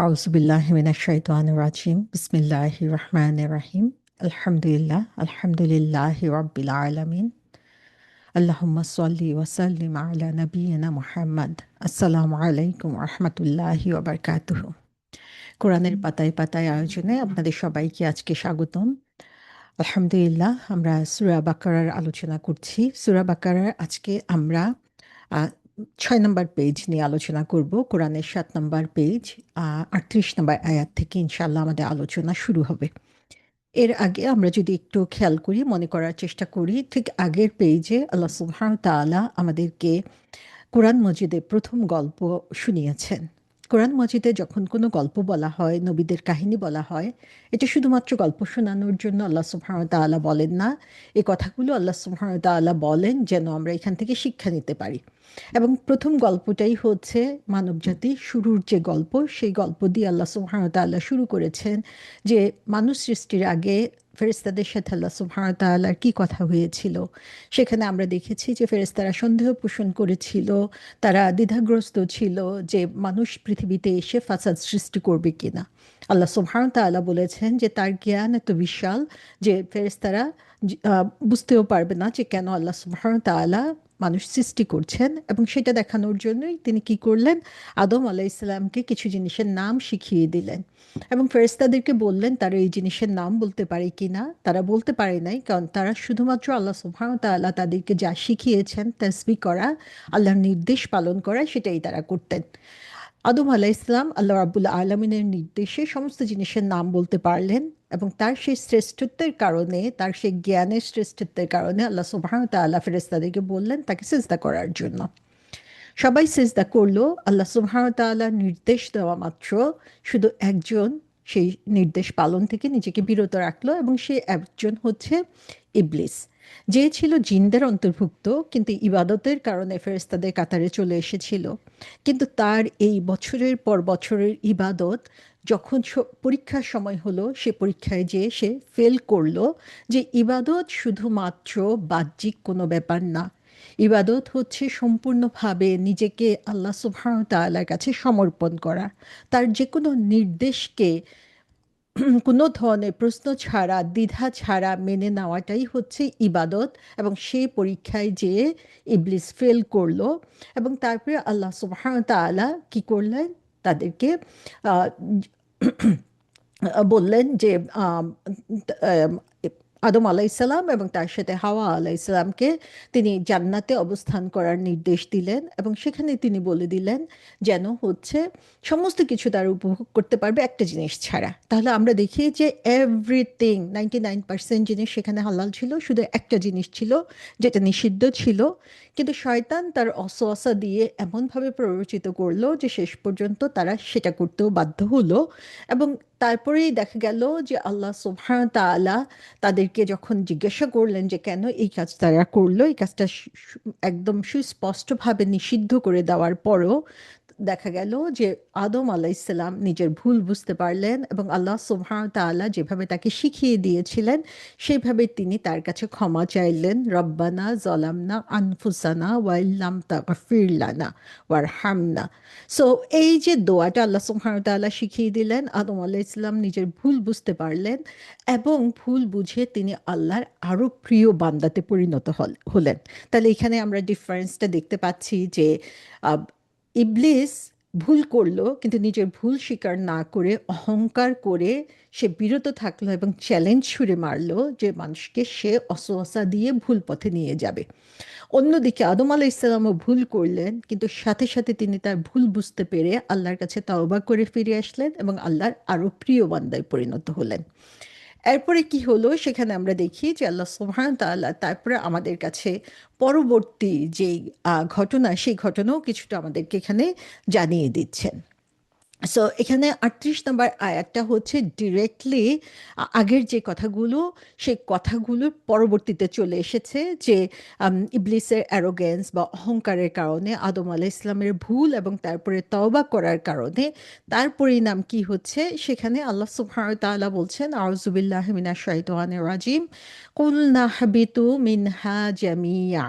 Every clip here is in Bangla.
আউযুবিল্লাহি মিনাশ শাইতানির রাজিম। বিসমিল্লাহির রহমানির রহিম। আলহামদুলিল্লাহি রাব্বিল আলামিন। আল্লাহুম্মা সাল্লি ওয়া সাল্লিম আলা নাবিয়িনা মুহাম্মদ। আসসালামু আলাইকুম ওয়া রাহমাতুল্লাহি ওয়া বারাকাতুহু। কোরআনের পাতায় পাতায় আয়োজনে আপনাদের সবাইকে আজকে স্বাগতম। আলহামদুলিল্লাহ, আমরা সূরা বাকারার আলোচনা করছি। সূরা বাকারার আজকে আমরা আ ৬ নম্বর পেজ নিয়ে আলোচনা করব। কোরআনের ৭ নম্বর পেজ ৩৮ নম্বর আয়াত থেকে ইনশাআল্লাহ আমাদের আলোচনা শুরু হবে। এর আগে আমরা যদি একটু খেয়াল করি, মনে করার চেষ্টা করি, ঠিক আগের পেজে আল্লাহ সুবহানাহু ওয়া তাআলা আমাদেরকে কোরআন মজিদের ১ম গল্প শুনিয়েছেন। কোরআন মজিদে যখন কোনো গল্প বলা হয়, নবীদের কাহিনী বলা হয়, এটা শুধুমাত্র গল্প শোনানোর জন্য আল্লাহ সুবহানাহু ওয়া তাআলা বলেন না। এই কথাগুলো আল্লাহ সুবহানাহু ওয়া তাআলা বলেন যেন আমরা এখান থেকে শিক্ষা নিতে পারি। এবং ১ম গল্পটাই হচ্ছে মানবজাতির শুরুর যে গল্প, সেই গল্প দিয়ে আল্লাহ সুবহানাহু ওয়া তাআলা শুরু করেছেন যে মানুষ সৃষ্টির আগে ফেরেশতাদের সাথে আল্লাহ সুবহানাহু ওয়া তাআলার কি কথা হয়েছিল। সেখানে আমরা দেখেছি যে ফেরেশতারা সন্দেহ পোষণ করেছিল, তারা দ্বিধাগ্রস্ত ছিল যে মানুষ পৃথিবীতে এসে ফাসাদ সৃষ্টি করবে কিনা। আল্লাহ সুবহানাহু ওয়া তাআলা বলেছেন যে তার জ্ঞান এত বিশাল যে ফেরেশতারা বুঝতেও পারবে না যে কেন আল্লাহ সুবহানাহু ওয়া তাআলা মানুষ সৃষ্টি করছেন। এবং সেটা দেখানোর জন্যই তিনি কি করলেন, আদম আলাইহিসসালামকে কিছু জিনিসের নাম শিখিয়ে দিলেন এবং ফেরেশতাদেরকে বললেন তারা এই জিনিসের নাম বলতে পারে কিনা। তারা বলতে পারে নাই, কারণ তারা শুধুমাত্র আল্লাহ সুবহানাহু ওয়া তাআলা তাদেরকে যা শিখিয়েছেন, তাসবিহ করা, আল্লাহর নির্দেশ পালন করা, সেটাই তারা করতেন। আদম আলাইহিসসালাম আল্লাহ রাব্বুল আলামিনের নির্দেশে সমস্ত জিনিসের নাম বলতে পারলেন এবং তার সেই শ্রেষ্ঠত্বের কারণে, তার সেই জ্ঞানের শ্রেষ্ঠত্বের কারণে আল্লাহ সুবহানাহু ওয়া তাআলা ফেরেশতাদেরকে বললেন তাকে সিজদা করার জন্য। সবাই সিজদা করলো। আল্লাহ সুবহানাহু ওয়া তাআলার নির্দেশ দেওয়া মাত্র শুধু একজন সেই নির্দেশ পালন থেকে নিজেকে বিরত রাখলো এবং সে একজন হচ্ছে ইবলিস, যে ছিল জিনদের অন্তর্ভুক্ত, কিন্তু ইবাদতের কারণে ফেরেশতাদের কাতারে চলে এসেছিল। কিন্তু তার এই বছরের পর বছরের ইবাদত যখন পরীক্ষার সময় হলো, সে পরীক্ষায় যেয়ে সে ফেল করলো যে ইবাদত শুধুমাত্র বাহ্যিক কোনো ব্যাপার না। ইবাদত হচ্ছে সম্পূর্ণভাবে নিজেকে আল্লাহ সুবহানাহু ওয়া তাআলার কাছে সমর্পণ করা, তার যে কোনো নির্দেশকে কোনো ধরনের প্রশ্ন ছাড়া, দ্বিধা ছাড়া মেনে নেওয়াটাই হচ্ছে ইবাদত। এবং সেই পরীক্ষায় যেয়ে ইবলিস ফেল করলো এবং তারপরে আল্লাহ সুবহানাহু ওয়া তাআলা কি করলেন, তাদেরকে আহ, বললেন যে আম, আম, আদম আলাইসাল্লাম এবং তার সাথে হাওয়া আলাইসাল্লামকে তিনি জান্নাতে অবস্থান করার নির্দেশ দিলেন এবং সেখানে তিনি বলে দিলেন যেন হচ্ছে সমস্ত কিছু তারা উপভোগ করতে পারবে একটা জিনিস ছাড়া। তাহলে আমরা দেখি যে এভরিথিং 99% জিনিস সেখানে হালাল ছিল, শুধু একটা জিনিস ছিল যেটা নিষিদ্ধ ছিল। কিন্তু শয়তান তার অসওয়াসা দিয়ে এমনভাবে প্ররোচিত করলো যে শেষ পর্যন্ত তারা সেটা করতেও বাধ্য হলো। এবং তারপরেই দেখা গেল যে আল্লাহ সুবহানাহু ওয়া তাআলা তাদেরকে যখন জিজ্ঞাসা করলেন যে কেন এই কাজ তারা করলো, এই কাজটা একদম সুস্পষ্টভাবে নিষিদ্ধ করে দেওয়ার পরও দেখা গেল যে আদম আলাইসাল্লাম নিজের ভুল বুঝতে পারলেন এবং আল্লাহ সুবহানাহু ওয়া তাআলা যেভাবে তাকে শিখিয়ে দিয়েছিলেন সেইভাবে তিনি তার কাছে ক্ষমা চাইলেন। রব্বানা জলামনা আনফুসানা ওয়া ইল্লাম তাগফির লানা ওয়ারহামনা। সো এই যে দোয়াটা আল্লাহ সুবহানাহু ওয়া তাআলা শিখিয়ে দিলেন, আদম আলাইহিসসালাম নিজের ভুল বুঝতে পারলেন এবং ভুল বুঝে তিনি আল্লাহর আরো প্রিয় বান্দাতে পরিণত হলেন। তাহলে এখানে আমরা ডিফারেন্সটা দেখতে পাচ্ছি যে আহ, ইবলিস ভুল করলো কিন্তু নিজের ভুল স্বীকার না করে অহংকার করে সে বিরত থাকলো এবং চ্যালেঞ্জ ছুড়ে মারলো যে মানুষকে সে অসওয়াসা দিয়ে ভুল পথে নিয়ে যাবে। অন্যদিকে আদম আলাইসাল্লামও ভুল করলেন, কিন্তু সাথে সাথে তিনি তার ভুল বুঝতে পেরে আল্লাহর কাছে তাওবা করে ফিরে আসলেন এবং আল্লাহর আরো প্রিয় বান্দায় পরিণত হলেন। এরপরে কি হলো সেখানে আমরা দেখি যে আল্লাহ সুবহানাহু ওয়া তাআলা তারপরে আমাদের কাছে পরবর্তী যে ঘটনা, সেই ঘটনাও কিছুটা আমাদেরকে এখানে জানিয়ে দিচ্ছেন। সো এখানে ৩৮ নম্বর আয়াতটা হচ্ছে ডিরেক্টলি আগের যে কথাগুলো, সেই কথাগুলোর পরবর্তীতে চলে এসেছে যে ইবলিসের অ্যারোগেন্স বা অহংকারের কারণে, আদম আলাইহিস ইসলামের ভুল এবং তারপরে তওবা করার কারণে তার পরিণাম কি হচ্ছে সেখানে আল্লাহ সুবহানাহু ওয়া তাআলা বলছেন, আউযু বিল্লাহি মিনাশ শাইতানির রাজিম, কুলনা হাবিতু মিনহা জামিয়া,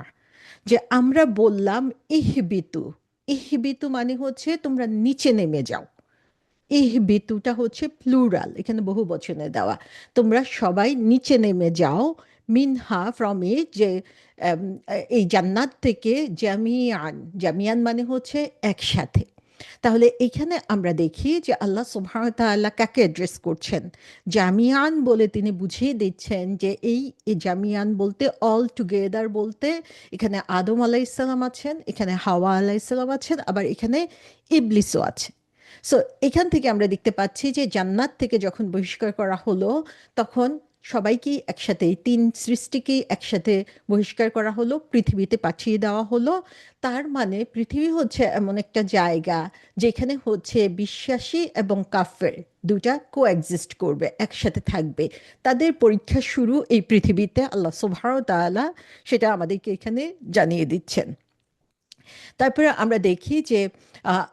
যে আমরা বললাম ইহবিতু। ইহবিতু মানে হচ্ছে তোমরা নিচে নেমে যাও। ইহবিতুটা হচ্ছে প্লুরাল, এখানে বহু বচনে দেওয়া। তোমরা সবাই নিচে নেমে যাও, মিনহা ফ্রম এ, যে আম, এই জান্নাত থেকে, জামিয়ান, জামিয়ান মানে হচ্ছে একসাথে। তাহলে এখানে আমরা দেখি যে আল্লাহ সুবহানাহু ওয়া তাআলা কাকে অ্যাড্রেস করছেন। জামিয়ান বলে তিনি বুঝিয়ে দিচ্ছেন যে এই জামিয়ান বলতে, অল টুগেদার বলতে, এখানে আদম আলাইসাল্লাম আছেন, এখানে হাওয়া আলাইসাল্লাম আছেন, আবার এখানে ইবলিসও আছে। সো এখান থেকে আমরা দেখতে পাচ্ছি যে জান্নাত থেকে যখন বহিষ্কার করা হলো, তখন সবাইকেই একসাথে, এই তিন সৃষ্টিকেই একসাথে বহিষ্কার করা হলো, পৃথিবীতে পাঠিয়ে দেওয়া হলো। তার মানে পৃথিবী হচ্ছে এমন একটা জায়গা যেখানে হচ্ছে বিশ্বাসী এবং কাফের দুটা কোএক্সিস্ট করবে, একসাথে থাকবে। তাদের পরীক্ষা শুরু এই পৃথিবীতে, আল্লাহ সুবহানাহু ওয়া তাআলা সেটা আমাদেরকে এখানে জানিয়ে দিচ্ছেন। তারপরে আমরা দেখি যে আহ,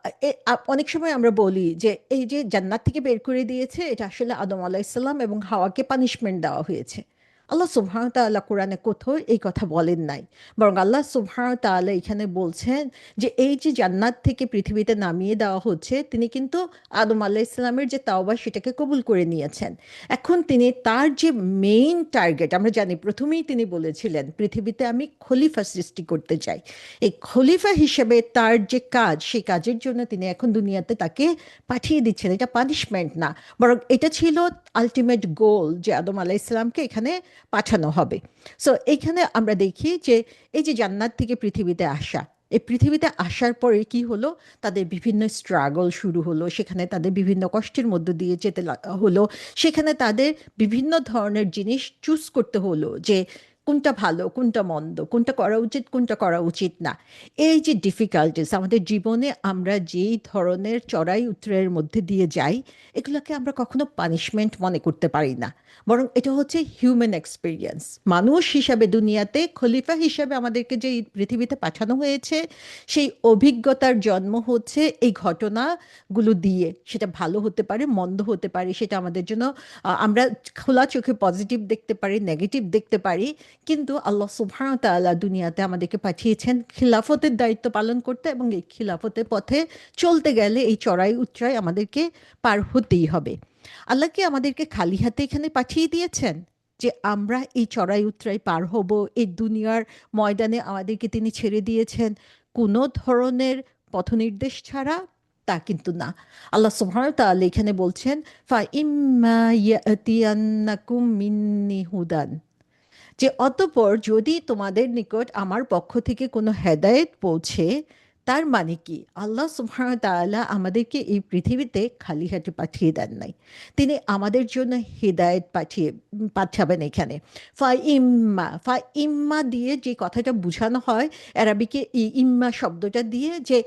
অনেক সময় আমরা বলি যে এই যে জান্নাত থেকে বের করে দিয়েছে, এটা আসলে আদম আলাইসাল্লাম এবং হাওয়াকে পানিশমেন্ট দেওয়া হয়েছে। আল্লাহ সুবহানাহু ওয়া তাআলা কোরআনে কোথাও এই কথা বলেন নাই, বরং আল্লাহ সুবহানাহু ওয়া তাআলা এখানে বলছেন যে এই যে জান্নাত থেকে পৃথিবীতে নামিয়ে দেওয়া হচ্ছে, তিনি কিন্তু আদম আলাইসাল্লামের যে তাওবা সেটাকে কবুল করে নিয়েছেন। এখন তিনি তার যে মেইন টার্গেট, আমরা জানি প্রথমেই তিনি বলেছিলেন পৃথিবীতে আমি খলিফা সৃষ্টি করতে চাই। এই খলিফা হিসেবে তার যে কাজ, সেই কাজের জন্য তিনি এখন দুনিয়াতে তাকে পাঠিয়ে দিচ্ছেন। এটা পানিশমেন্ট না, বরং এটা ছিল আলটিমেট গোল, যে আদম আলাইসালামকে এখানে পাঠানো হবে। সো এইখানে আমরা দেখি যে এই যে জান্নাত থেকে পৃথিবীতে আসা, এই পৃথিবীতে আসার পরে কি হলো, তাদের বিভিন্ন স্ট্রাগল শুরু হলো, সেখানে তাদের বিভিন্ন কষ্টের মধ্য দিয়ে যেতে হলো, সেখানে তাদের বিভিন্ন ধরনের জিনিস চুজ করতে হলো, যে কোনটা ভালো, কোনটা মন্দ, কোনটা করা উচিত, কোনটা করা উচিত না। এই যে ডিফিকাল্টিস আমাদের জীবনে, আমরা যেই ধরনের চড়াই উতরাইয়ের মধ্যে দিয়ে যাই, এগুলোকে আমরা কখনো পানিশমেন্ট মনে করতে পারি না, বরং এটা হচ্ছে হিউম্যান এক্সপিরিয়েন্স। মানুষ হিসাবে দুনিয়াতে খলিফা হিসাবে আমাদেরকে যে এই পৃথিবীতে পাঠানো হয়েছে, সেই অভিজ্ঞতার জন্ম হচ্ছে এই ঘটনাগুলো দিয়ে। সেটা ভালো হতে পারে, মন্দ হতে পারে, সেটা আমাদের জন্য আমরা খোলা চোখে পজিটিভ দেখতে পারি, নেগেটিভ দেখতে পারি। কিন্তু আল্লাহ সুবহানাহু ওয়া তাআলা দুনিয়াতে আমাদেরকে পাঠিয়েছেন খিলাফতের দায়িত্ব পালন করতে, এবং এই খিলাফতের পথে চলতে গেলে এই চড়াই উতরাই আমাদেরকে পার হতেই হবে। আল্লাহ কি আমাদেরকে খালি হাতে এখানে পাঠিয়ে দিয়েছেন যে আমরা এই চড়াই উতরাই পার হব? এই দুনিয়ার ময়দানে আমাদেরকে তিনি ছেড়ে দিয়েছেন কোনো ধরনের পথনির্দেশ ছাড়া? তা কিন্তু না। আল্লাহ সুবহানাহু ওয়া তাআলা এখানে বলছেন, ফা ইম্মা ইয়াতিয়ান্নাকুম মিন্নি হুদান, যে অতঃপর যদি তোমাদের নিকট আমার পক্ষ থেকে কোনো হেদায়েত পৌঁছে। তার মানে কি, আল্লাহ সুবহানাহু ওয়া তাআলা আমাদেরকে এই পৃথিবীতে খালি হাতে পাঠিয়ে দেন নাই, তিনি আমাদের জন্য হেদায়েত পাঠাবেন এখানে। ফা ইম্মা দিয়ে যে কথাটা বোঝানো হয় আরবিকে, এই ইম্মা শব্দটা দিয়ে, যে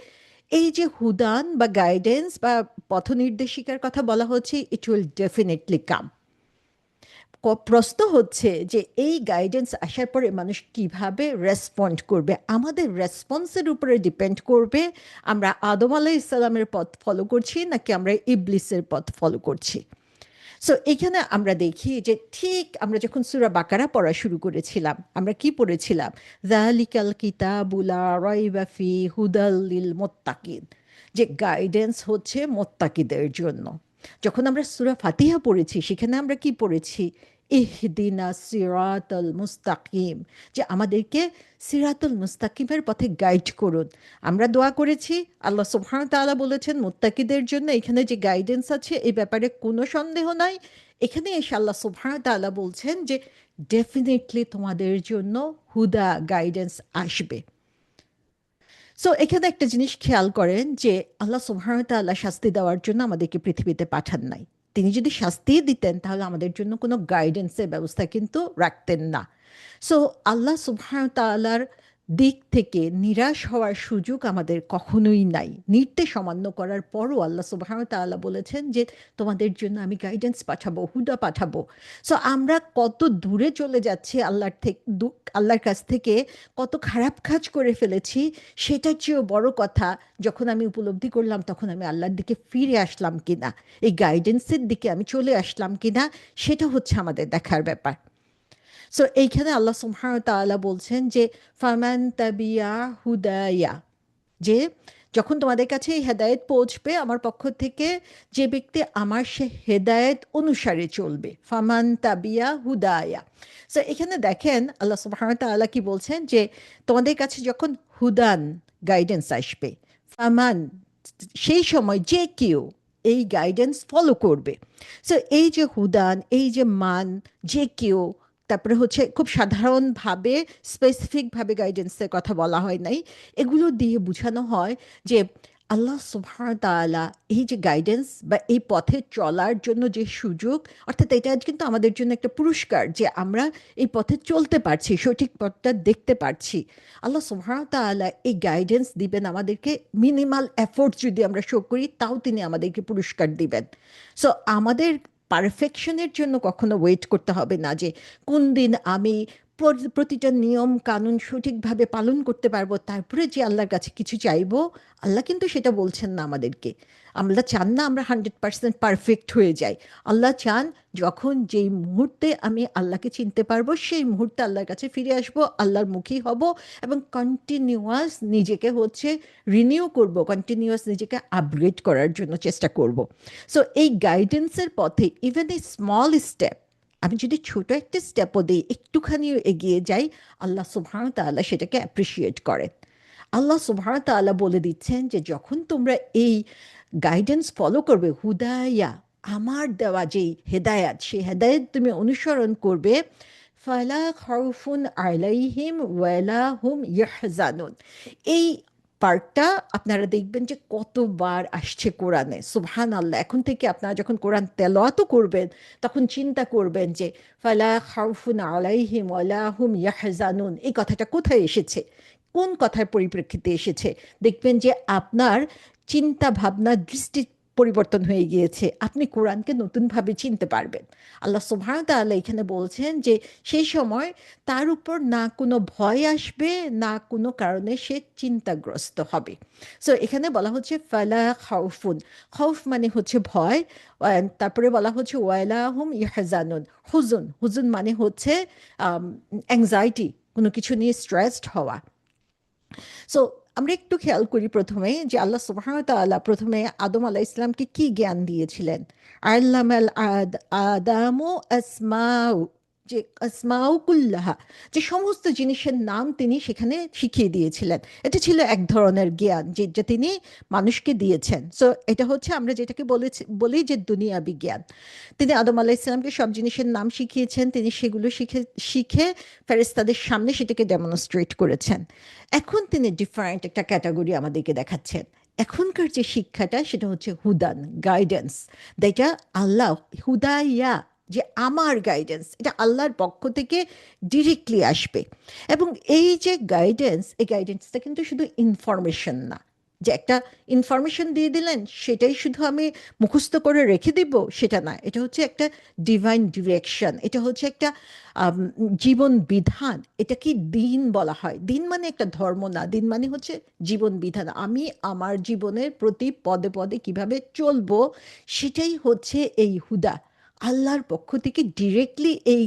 এই যে হুদান বা গাইডেন্স বা পথ নির্দেশিকার কথা বলা হচ্ছে, ইট উইল ডেফিনেটলি কাম। প্রশ্ন হচ্ছে যে এই গাইডেন্স আসার পরে মানুষ কিভাবে রেসপন্ড করবে। আমাদের রেসপন্সের উপরে ডিপেন্ড করবে আমরা আদম আলাইহিস সালামের পথ ফলো করছি নাকি আমরা ইবলিসের পথ ফলো করছি। সো এখানে আমরা দেখি যে ঠিক আমরা যখন সূরা বাকারা পড়া শুরু করেছিলাম, আমরা কি পড়েছিলাম? যালিকাল কিতাবু লা রাইবা ফি হুদাল লিল মুত্তাকিন, যে গাইডেন্স হচ্ছে মোত্তাকিদের জন্য। যখন আমরা সূরা ফাতিহা পড়েছি, সেখানে আমরা কি পড়েছি? ইহদিনা সিরাতাল মুস্তাকিম, যে আমাদেরকে সিরাতুল মুস্তাকিমের পথে গাইড করুন। আমরা দোয়া করেছি, আল্লাহ সুবহানাহু ওয়া তাআলা বলেছেন মুত্তাকিদের জন্য এখানে যে গাইডেন্স আছে এই ব্যাপারে কোনো সন্দেহ নাই। এখানে এসে আল্লাহ সুবহানাহু ওয়া তাআলা বলছেন যে ডেফিনেটলি তোমাদের জন্য হুদা, গাইডেন্স আসবে। সো এখানে একটা জিনিস খেয়াল করেন যে আল্লাহ সুবহানাহু ওয়া তাআলা শাস্তি দেওয়ার জন্য আমাদেরকে পৃথিবীতে পাঠান নাই। তিনি যদি শাস্তি দিতেন তাহলে আমাদের জন্য কোনো গাইডেন্সের ব্যবস্থা কিন্তু রাখতেন না। সো আল্লাহ সুবহানাহু ওয়া তাআলার দিক থেকে নিরাশ হওয়ার সুযোগ আমাদের কখনোই নাই। নির্দেশ অমান্য করার পরও আল্লাহ সুবহানাহু ওয়া তাআলা বলেছেন যে তোমাদের জন্য আমি গাইডেন্স পাঠাবো, হুদা পাঠাবো। সো আমরা কত দূরে চলে যাচ্ছি আল্লাহর থেকে, আল্লাহর কাছ থেকে কত খারাপ কাজ করে ফেলেছি, সেটার চেয়েও বড় কথা, যখন আমি উপলব্ধি করলাম তখন আমি আল্লাহর দিকে ফিরে আসলাম কিনা, এই গাইডেন্সের দিকে আমি চলে আসলাম কিনা, সেটা হচ্ছে আমাদের দেখার ব্যাপার। সো এইখানে আল্লাহ সুবহানাহু ওয়া তাআলা বলছেন যে ফামান তাবিয়া হুদায়া, যে যখন তোমাদের কাছে এই হেদায়েত পৌঁছবে আমার পক্ষ থেকে, যে ব্যক্তি আমার সে হেদায়েত অনুসারে চলবে, ফামান তাবিয়া হুদায়া। সো এখানে দেখেন আল্লাহ সুবহানাহু ওয়া তাআলা কি বলছেন, যে তোমাদের কাছে যখন হুদান গাইডেন্স আসবে, ফামান সেই সময় যে কেউ এই গাইডেন্স ফলো করবে। সো এই যে হুদান, এই যে মান, যে কেউ, তারপরে হচ্ছে খুব সাধারণভাবে স্পেসিফিকভাবে গাইডেন্সের কথা বলা হয় নাই, এগুলো দিয়ে বোঝানো হয় যে আল্লাহ সুবহানাহু ওয়া তাআলা এই যে গাইডেন্স বা এই পথে চলার জন্য যে সুযোগ, অর্থাৎ এটা কিন্তু আমাদের জন্য একটা পুরস্কার যে আমরা এই পথে চলতে পারছি, সঠিক পথটা দেখতে পারছি। আল্লাহ সুবহানাহু ওয়া তাআলা এই গাইডেন্স দিবেন আমাদেরকে, মিনিমাল এফোর্ট যদি আমরা শো করি তাও তিনি আমাদেরকে পুরস্কার দিবেন। সো আমাদের পারফেকশনের জন্য কখনো ওয়েট করতে হবে না যে কোন দিন আমি প্রতিটা নিয়ম কানুন সঠিকভাবে পালন করতে পারবো তারপরে যে আল্লাহর কাছে কিছু চাইবো। আল্লাহ কিন্তু সেটা বলছেন না আমাদেরকে। আল্লাহ চান না আমরা 100% পারফেক্ট হয়ে যাই। আল্লাহ চান যখন যেই মুহূর্তে আমি আল্লাহকে চিনতে পারবো সেই মুহূর্তে আল্লাহর কাছে ফিরে আসব, আল্লাহর মুখী হব এবং কন্টিনিউয়াস নিজেকে হচ্ছে রিনিউ করব, কন্টিনিউয়াস নিজেকে আপগ্রেড করার জন্য চেষ্টা করব। সো এই গাইডেন্সের পথে ইভেন এই স্মল স্টেপ, আমি যদি ছোট একটা স্টেপও দিই, একটুখানিও এগিয়ে যাই, আল্লাহ সুবহানাহু ওয়া তাআলা সেটাকে অ্যাপ্রিসিয়েট করেন। আল্লাহ সুবহানাহু ওয়া তাআলা বলে দিচ্ছেন যে যখন তোমরা এই গাইডেন্স ফলো করবে, হুদায়া আমার দেওয়া যেই হেদায়াত, সেই হেদায়েত তুমি অনুসরণ করবে, ফালা খাউফুন আলাইহিম ওয়ালা হুম ইয়াহজানুন। এই পার্টটা আপনারা দেখবেন যে কতবার আসছে কোরআনে। সুবহান আল্লাহ! এখন থেকে আপনারা যখন কোরআন তেলাওয়াত করবেন তখন চিন্তা করবেন যে ফালা খাউফুন আলাইহিম ওয়ালা হুম ইয়াহজানুন এই কথাটা কোথায় এসেছে, কোন কথার পরিপ্রেক্ষিতে এসেছে। দেখবেন যে আপনার চিন্তা ভাবনা দৃষ্টি পরিবর্তন হয়ে গিয়েছে, আপনি কোরআনকে নতুনভাবে চিনতে পারবেন। আল্লাহ সুবহানাহু ওয়া তাআলা এখানে বলছেন যে সেই সময় তার উপর না কোনো ভয় আসবে, না কোনো কারণে সে চিন্তাগ্রস্ত হবে। সো এখানে বলা হচ্ছে ফালা খাউফুন, খাউফ মানে হচ্ছে ভয়, তারপরে বলা হচ্ছে ওয়ালা হুম ইয়াহজানুন, হুজুন, হুজুন মানে হচ্ছে অ্যাংজাইটি, কোনো কিছু নিয়ে স্ট্রেসড হওয়া। সো আমরা একটু খেয়াল করি প্রথমে যে আল্লাহ সুবহানাহু ওয়া তাআলা প্রথমে আদম আলাইহিস সালামকে কি জ্ঞান দিয়েছিলেন। আল্লামাল আদামু আসমাউ, যে আসমাউ কুল্লাহা, যে সমস্ত জিনিসের নাম তিনি সেখানে শিখিয়ে দিয়েছিলেন। এটা ছিল এক ধরনের জ্ঞান যে যে তিনি মানুষকে দিয়েছেন। সো এটা হচ্ছে আমরা যেটাকে বলি যে দুনিয়াবি জ্ঞান। তিনি আদম আলাইহিস সালামকে সব জিনিসের নাম শিখিয়েছেন, তিনি সেগুলো শিখে শিখে ফেরেশতাদের সামনে সেটাকে ডেমনস্ট্রেট করেছেন। এখন তিনি ডিফারেন্ট একটা ক্যাটাগরি আমাদেরকে দেখাচ্ছেন। এখনকার যে শিক্ষাটা সেটা হচ্ছে হুদান, গাইডেন্স, যেটা আল্লাহ, হুদাইয়া, যে আমার গাইডেন্স, এটা আল্লাহর পক্ষ থেকে ডিরেক্টলি আসবে। এবং এই যে গাইডেন্স, এই গাইডেন্সটা কিন্তু শুধু ইনফরমেশন না, যে একটা ইনফরমেশন দিয়ে দিলেন সেটাই শুধু আমি মুখস্থ করে রেখে দিব সেটা না, এটা হচ্ছে একটা ডিভাইন ডিরেকশন, এটা হচ্ছে একটা আম, জীবন বিধান। এটা কি দিন বলা হয়? দিন মানে একটা ধর্ম না, দিন মানে হচ্ছে জীবন বিধান। আমি আমার জীবনের প্রতি পদে পদে কিভাবে চলবো সেটাই হচ্ছে এই হুদা। আল্লাহর পক্ষ থেকে ডিরেক্টলি এই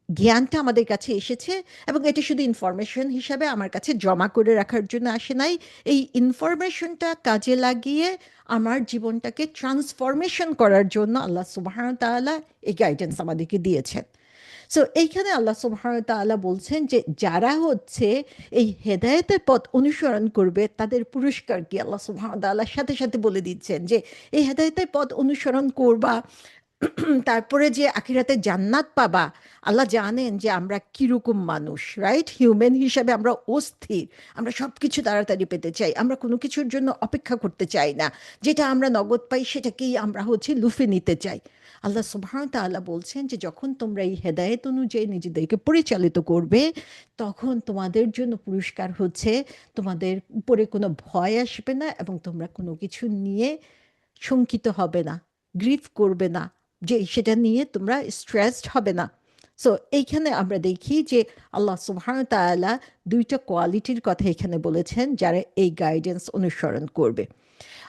জ্ঞানটা আমাদের কাছে এসেছে। এবং এটা শুধু ইনফরমেশন হিসাবে আমার কাছে জমা করে রাখার জন্য আসে নাই, এই ইনফরমেশনটা কাজে লাগিয়ে আমার জীবনটাকে ট্রান্সফরমেশন করার জন্য আল্লাহ সুবহানাহু ওয়া তাআলা এই গাইডেন্স আমাদেরকে দিয়েছেন। সো এইখানে আল্লাহ সুবহানাহু ওয়া তাআলা বলছেন যে যারা হচ্ছে এই হেদায়েতের পথ অনুসরণ করবে তাদের পুরস্কার কি, আল্লাহ সুবহানাহু ওয়া তাআলার সাথে সাথে বলে দিচ্ছেন যে এই হেদায়েতের পথ অনুসরণ করবা, তারপরে যে আখিরাতে জান্নাত পাবা। আল্লাহ জানেন যে আমরা কিরকম মানুষ, রাইট? হিউম্যান হিসাবে আমরা অস্থির, আমরা সব কিছু তাড়াতাড়ি পেতে চাই, আমরা কোনো কিছুর জন্য অপেক্ষা করতে চাই না, যেটা আমরা নগদ পাই সেটাকেই আমরা হচ্ছে লুফে নিতে চাই। আল্লাহ সুবহানাহু ওয়া তাআলা বলছেন যে যখন তোমরা এই হেদায়েত অনুযায়ী নিজেদেরকে পরিচালিত করবে তখন তোমাদের জন্য পুরস্কার হচ্ছে তোমাদের উপরে কোনো ভয় আসবে না এবং তোমরা কোনো কিছু নিয়ে শঙ্কিত হবে না, গ্রিভ করবে না, যে সেটা নিয়ে তোমরা স্ট্রেসড হবে না। সো এইখানে আমরা দেখি যে আল্লাহ সুবহানাহু ওয়া তাআলা দুইটা কোয়ালিটির কথা এখানে বলেছেন যারা এই গাইডেন্স অনুসরণ করবে।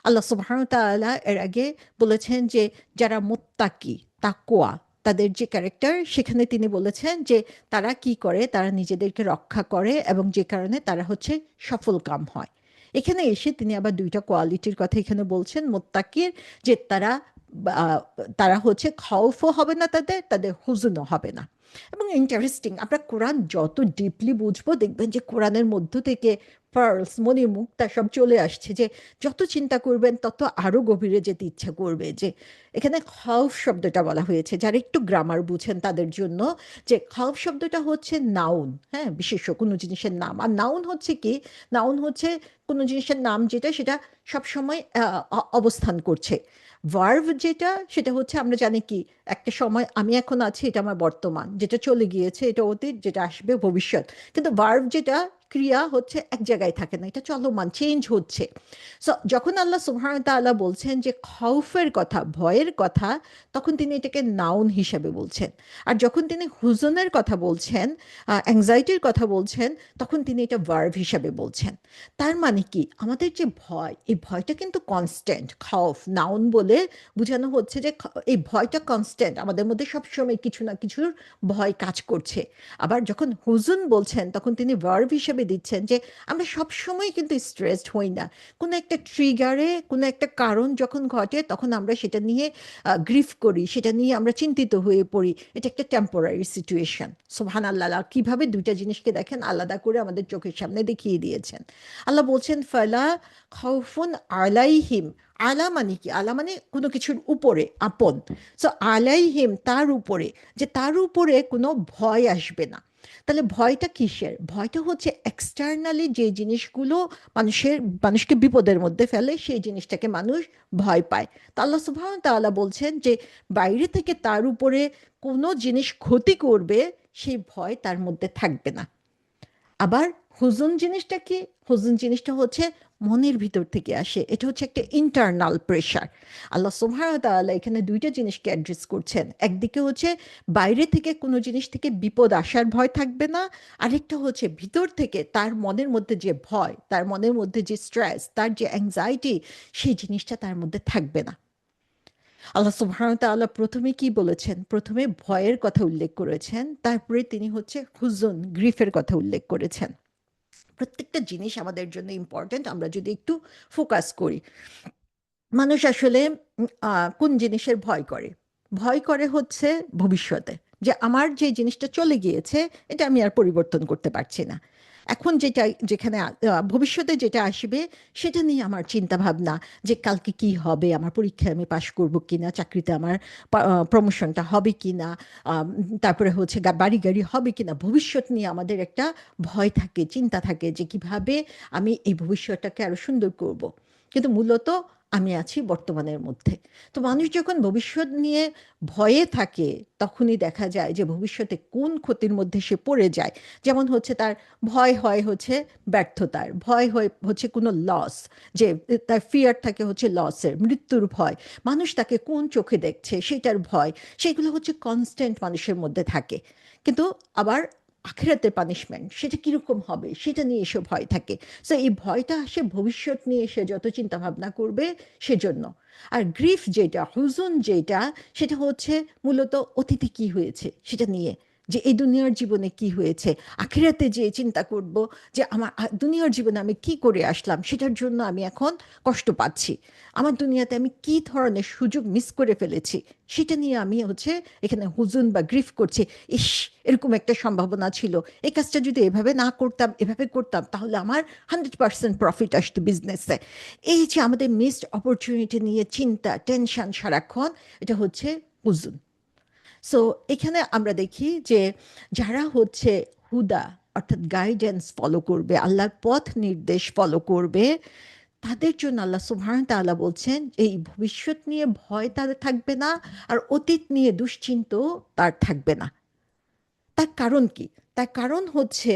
আল্লাহ সুবহানাহু ওয়া তাআলা এর আগে বলেছেন যে যারা মুত্তাকি, তাকওয়া, তাদের যে ক্যারেক্টার, সেখানে তিনি বলেছেন যে তারা কি করে, তারা নিজেদেরকে রক্ষা করে এবং যে কারণে তারা হচ্ছে সফল কাম হয়। এখানে এসে তিনি আবার দুইটা কোয়ালিটির কথা এখানে বলছেন মুত্তাকির, যে তারা আহ, তারা হচ্ছে খাউফও হবে না, তাদের তাদের হুজুনও হবে না। এবং ইন্টারেস্টিং, আমরা কোরআন যত ডিপলি বুঝবো দেখবেন যে কোরআনের মধ্য থেকে পার্লস, মণি মুক্তা সব চলে আসছে, যে যত চিন্তা করবেন তত আরো গভীরে যেতে ইচ্ছা করবে। যে এখানে খাউফ শব্দটা বলা হয়েছে, যারা একটু গ্রামার বুঝেন তাদের জন্য, যে খাউফ শব্দটা হচ্ছে নাউন, হ্যাঁ, বিশেষ্য কোনো জিনিসের নাম। আর নাউন হচ্ছে কি, নাউন হচ্ছে কোনো জিনিসের নাম যেটা সেটা সবসময় অবস্থান করছে। ভার্ভ যেটা, সেটা হচ্ছে আমরা জানি কি, একটা সময় আমি এখন আছি, এটা আমার বর্তমান, যেটা চলে গিয়েছে এটা অতীত, যেটা আসবে ভবিষ্যৎ। কিন্তু ভার্ভ যেটা, ক্রিয়া হচ্ছে এক জায়গায় থাকে না, এটা চলমান, চেঞ্জ হচ্ছে। সো যখন আল্লাহ সুবহানাহু ওয়া তাআলা বলছেন যে খাউফের কথা, ভয়ের কথা, তখন তিনি এটাকে নাউন হিসেবে বলছেন। আর যখন তিনি হুজনের কথা বলছেন, অ্যাংজাইটির কথা বলছেন, তখন তিনি এটা ভার্ভ হিসেবে বলছেন। তার মানে কি, আমাদের যে ভয়, এই ভয়টা কিন্তু কনস্ট্যান্ট। খাউফ নাউন বলে বোঝানো হচ্ছে যে এই ভয়টা কনস্ট্যান্ট, আমাদের মধ্যে সবসময় কিছু না কিছুর ভয় কাজ করছে। আবার যখন হুজুন বলছেন, তখন তিনি ভার্ব হিসেবে দিচ্ছেন যে আমরা সবসময় কিন্তু স্ট্রেসড হই না। কোনো একটা ট্রিগারে, কোনো একটা কারণ যখন ঘটে, তখন আমরা সেটা নিয়ে গ্রিফ করি, সেটা নিয়ে আমরা চিন্তিত হয়ে পড়ি, এটা একটা টেম্পোরারি সিচুয়েশন। সুবহানাল্লাহ, কিভাবে দুইটা জিনিসকে দেখেন আলাদা করে আমাদের চোখের সামনে দেখিয়ে দিয়েছেন। আল্লাহ বলছেন ফালা খাউফুন আলাইহিম। আলা মানে কি, আলা মানে কোনো কিছুর উপরে, আপন। সো আলাইহিম, তার উপরে, যে তার উপরে কোনো ভয় আসবে না। তাহলে ভয়টা কিসের? ভয়টা হচ্ছে এক্সটার্নালি যে জিনিসগুলো মানুষকে বিপদের মধ্যে ফেলে, সেই জিনিসটাকে মানুষ ভয় পায়। তা আল্লাহ সুবহানাহু ওয়া তাআলা বলছেন যে বাইরে থেকে তার উপরে কোনো জিনিস ক্ষতি করবে, সেই ভয় তার মধ্যে থাকবে না। আবার হুজুন জিনিসটা কি? হুজুন জিনিসটা হচ্ছে মনের ভিতর থেকে আসে, এটা হচ্ছে একটা ইন্টারনাল প্রেশার। আল্লাহ সুবহানাহু ওয়া তাআলা এখানে দুইটা জিনিসকে অ্যাড্রেস করছেন। একদিকে হচ্ছে বাইরে থেকে কোনো জিনিস থেকে বিপদ আসার ভয় থাকবে না, আরেকটা হচ্ছে ভিতর থেকে তার মনের মধ্যে যে ভয়, তার মনের মধ্যে যে স্ট্রেস, তার যে অ্যাংজাইটি, সেই জিনিসটা তার মধ্যে থাকবে না। আল্লাহ সুবহানাহু ওয়া তাআলা প্রথমে কি বলেছেন? প্রথমে ভয়ের কথা উল্লেখ করেছেন, তারপরে তিনি হচ্ছে হুজুন, গ্রিফের কথা উল্লেখ করেছেন। প্রত্যেকটা জিনিস আমাদের জন্য ইম্পর্ট্যান্ট, আমরা যদি একটু ফোকাস করি। মানুষ আসলে কোন জিনিসের ভয় করে? ভয় করে হচ্ছে ভবিষ্যতে, যে আমার যে জিনিসটা চলে গিয়েছে, এটা আমি আর পরিবর্তন করতে পারছি না। এখন যেটা, যেখানে ভবিষ্যতে যেটা আসবে, সেটা নিয়ে আমার চিন্তা ভাবনা, যে কালকে কি হবে, আমার পরীক্ষায় আমি পাশ করব কিনা, চাকরিতে আমার প্রমোশনটা হবে কিনা, তারপরে হচ্ছে বাড়ি গাড়ি হবে কিনা, ভবিষ্যৎ নিয়ে আমাদের একটা ভয় থাকে, চিন্তা থাকে, যে কিভাবে আমি এই ভবিষ্যৎটাকে আরো সুন্দর করব। কিন্তু মূলত আমি আছি বর্তমানের মধ্যে। তো মানুষ যখন ভবিষ্যৎ নিয়ে ভয়ে থাকে, তখনই দেখা যায় যে ভবিষ্যতে কোন ক্ষতির মধ্যে সে পড়ে যায়। যেমন হচ্ছে তার ভয় হয় হচ্ছে ব্যর্থতার, ভয় হয় হচ্ছে কোনো লস, যে তার ফিয়ার থাকে হচ্ছে লসের, মৃত্যুর ভয়, মানুষ তাকে কোন চোখে দেখছে সেটার ভয়, সেগুলো হচ্ছে কনস্ট্যান্ট মানুষের মধ্যে থাকে। কিন্তু আবার আখিরাতের পানিশমেন্ট সেটা কিরকম হবে, সেটা নিয়ে এসে ভয় থাকে। সো এই ভয়টা আসে ভবিষ্যৎ নিয়ে এসে যত চিন্তা ভাবনা করবে সেজন্য। আর গ্রিফ যেটা, হুজুন যেটা, সেটা হচ্ছে মূলত অতীতে কি হয়েছে সেটা নিয়ে, যে এই দুনিয়ার জীবনে কি হয়েছে, আখিরাতে যে চিন্তা করব, যে আমার দুনিয়ার জীবনে আমি কি করে আসলাম, সেটার জন্য আমি এখন কষ্ট পাচ্ছি। আমার দুনিয়াতে আমি কি ধরনের সুযোগ মিস করে ফেলেছি, সেটা নিয়ে আমি হচ্ছে এখানে হুজুন বা গ্রিফ করছি। ইস, এরকম একটা সম্ভাবনা ছিল, এই কাজটা যদি এভাবে না করতাম, এভাবে করতাম, তাহলে আমার 100% প্রফিট আসতো বিজনেসে। এই যে আমাদের মিসড অপরচুনিটি নিয়ে চিন্তা, টেনশন সারাক্ষণ, এটা হচ্ছে হুজুন। সো এখানে আমরা দেখি যে যারা হচ্ছে হুদা, অর্থাৎ গাইডেন্স ফলো করবে, আল্লাহর পথ নির্দেশ ফলো করবে, তাদের জন্য আল্লাহ সুবহানাহু ওয়া তাআলা বলছেন এই ভবিষ্যৎ নিয়ে ভয় তাদের থাকবে না, আর অতীত নিয়ে দুশ্চিন্তাও তার থাকবে না। তার কারণ কি? তার কারণ হচ্ছে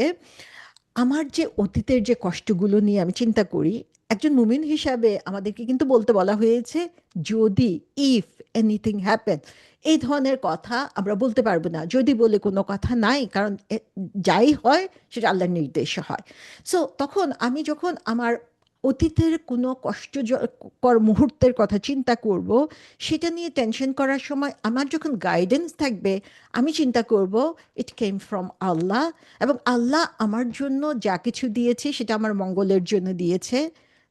আমার যে অতীতের যে কষ্টগুলো নিয়ে আমি চিন্তা করি, একজন মুমিন হিসাবে আমাদেরকে কিন্তু বলতে বলা হয়েছে, যদি, ইফ এনিথিং হ্যাপেন, এই ধরনের কথা আমরা বলতে পারবো না। যদি বলে কোনো কথা নাই, কারণ যাই হয় সেটা আল্লাহর নির্দেশে হয়। সো তখন আমি যখন আমার অতীতের কোনো কষ্টকর মুহূর্তের কথা চিন্তা করব, সেটা নিয়ে টেনশন করার সময় আমার যখন গাইডেন্স থাকবে, আমি চিন্তা করব ইট কেম ফ্রম আল্লাহ, এবং আল্লাহ আমার জন্য যা কিছু দিয়েছে সেটা আমার মঙ্গলের জন্য দিয়েছে।